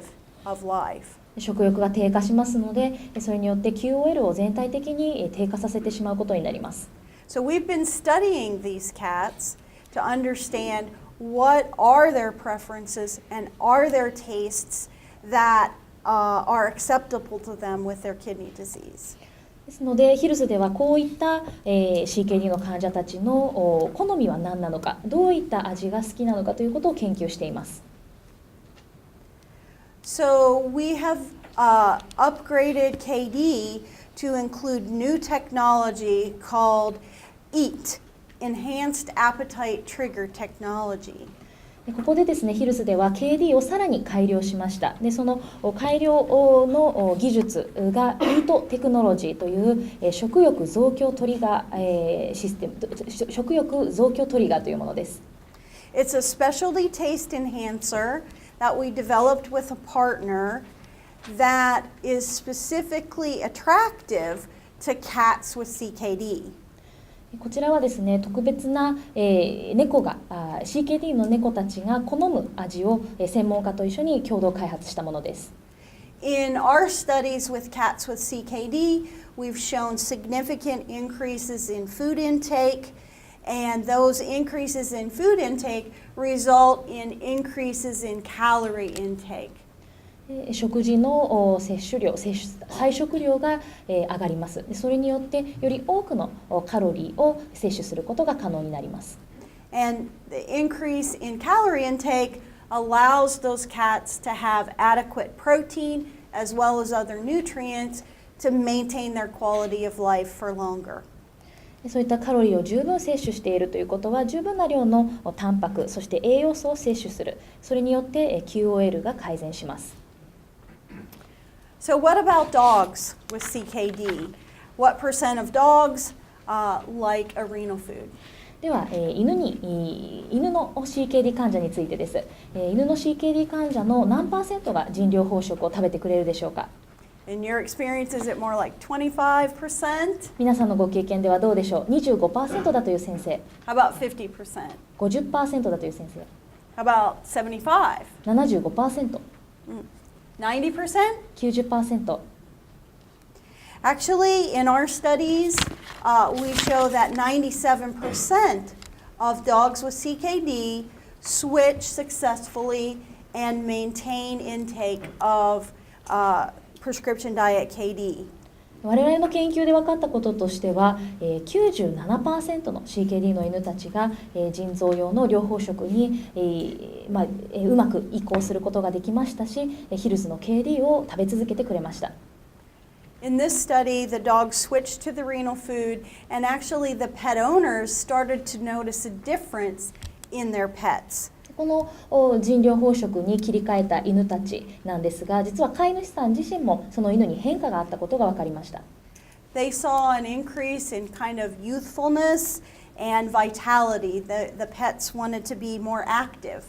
of life. 食欲が低下しますので、それによって QOL を全体的に低下させてしまうことになります。So we've been studying these cats to understand what are their preferences and are their tastes that are acceptable to them with their kidney disease. ですのでヒルズではこういった、CKD の患者たちの好みは何なのか、どういった味が好きなのかということを研究しています。So we have upgraded KD to include new technology called EAT, Enhanced Appetite Trigger Technology. ここでですね、ヒルズでは KD をさらに改良しました。で、その改良の技術がイートテクノロジーという食欲増強トリガーシステム、食欲増強トリガーというものです。It's a specialty taste enhancer that we developed with a partner that is specifically attractive to cats with CKD. こちらはですね、特別な、猫がCKD の猫たちが好む味を専門家と一緒に共同開発したものです。In our studies with cats with CKD, we've shown significant increases in food intake, and those increases in food intake result in increases in calorie intake. 食事の摂取量、菜食量が上がります。それによってより多くのカロリーを摂取することが可能になります。And the increase in calorie intake allows those cats to have adequate protein as well as other nutrients to maintain their quality of life for longer. そういったカロリーを十分摂取しているということは、十分な量のタンパク、そして栄養素を摂取する。それによって QOL が改善します。So what about dogs with CKD? What percent of dogs like a renal food? では、犬の CKD 患者についてです。犬の CKD 患者の何%が人療法食を食べてくれるでしょうか。In your experience, is it more like 25%? 皆さんのご経験ではどうでしょう。25% だという先生、 How about 50%? 50% だという先生、 How about 75? 75%、 90%? 90%。Actually, in our studies, we show that 97% of dogs with CKD switch successfully and maintain intake of prescription diet KD. 我々の研究で分かったこととしては、97% の CKD の犬たちが腎臓用の療法食にうまく移行することができましたし、ヒルズの KD を食べ続けてくれました。In this study, the dogs switched to the renal food, and actually the pet owners started to notice a difference in their pets. この腎療法食に切り替えた犬たちなんですが、実は飼い主さん自身もその犬に変化があったことが分かりました。They saw an increase in kind of youthfulness and vitality. The pets wanted to be more active.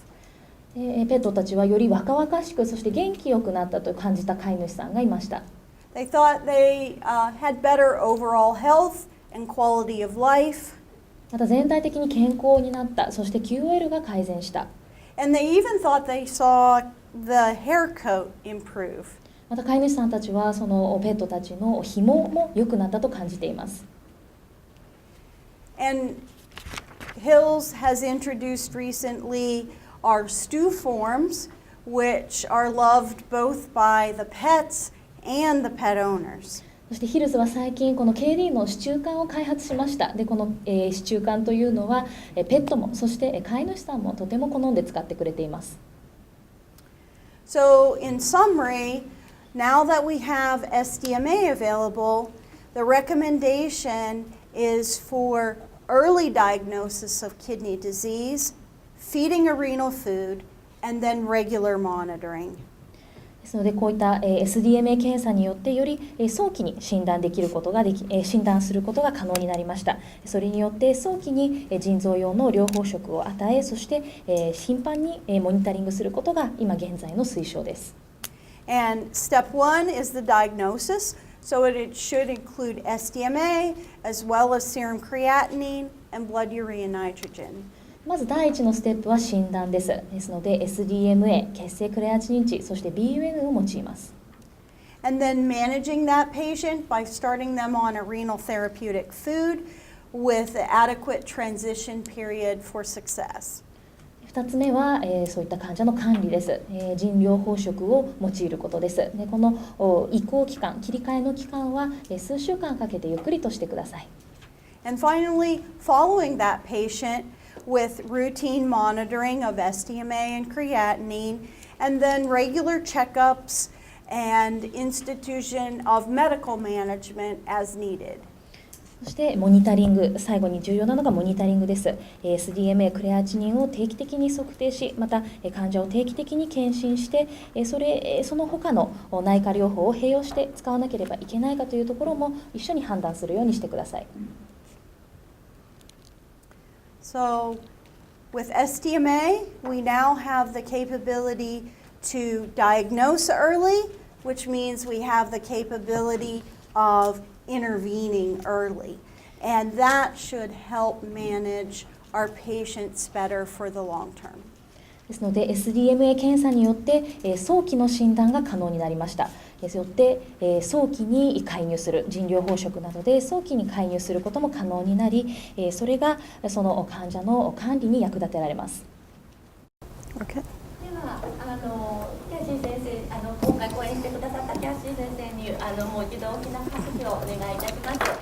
ペットたちはより若々しく、そして元気よくなったと感じた飼い主さんがいました。They thought they had better overall health and quality of life. また全体的に健康になった、そして QOL が改善した。And they even thought they saw the hair coat improve. また飼い主さんたちはそのペットたちの紐も良くなったと感じています。And Hills has introduced recently our stew forms, which are loved both by the pets and the pet owners. そしてヒルズは最近この KD のシチュー缶を開発しました。でこの、シチュー缶というのはペットも、そして飼い主さんもとても好んで使ってくれています。So in summary, now that we have SDMA available, the recommendation is for early diagnosis of kidney disease, feeding a renal food, and then regular monitoring. ですのでこういった SDMA 検査によってより早期に診断できることが診断することが可能になりました。それによって早期に腎臓用の療法食を与え、そして頻繁にモニタリングすることが今現在の推奨です。And step one is the diagnosis, so it should include SDMA as well as serum creatinine and blood urea nitrogen. まず第一のステップは診断です。ですので SDMA、血清クレアチニン値、そして BUN を用います。And then managing that patient by starting them on a renal therapeutic food with an adequate transition period for success. 2つ目は、そういった患者の管理です。腎療法食を用いることです。でこの移行期間、切り替えの期間は数週間かけてゆっくりとしてください。And finally, following that patient with routine monitoring of SDMA and creatinine, and then regular checkups and institution of medical management as needed. そしてモニタリング、最後に重要なのがモニタリングです。SDMA、クレアチニンを定期的に測定し、また患者を定期的に検診して、その他の内科療法を併用して使わなければいけないかというところも一緒に判断するようにしてください。So, with SDMA, we now have the capability to diagnose early, which means we have the capability of intervening early. And that should help manage our patients better for the long term. ですので SDMA 検査によって早期の診断が可能になりました。よって早期に介入する、腎療法食などで早期に介入することも可能になり、それがその患者の管理に役立てられます。Okay. ではキャシー先生今回講演してくださったキャシー先生にもう一度大きな拍手をお願いいたします。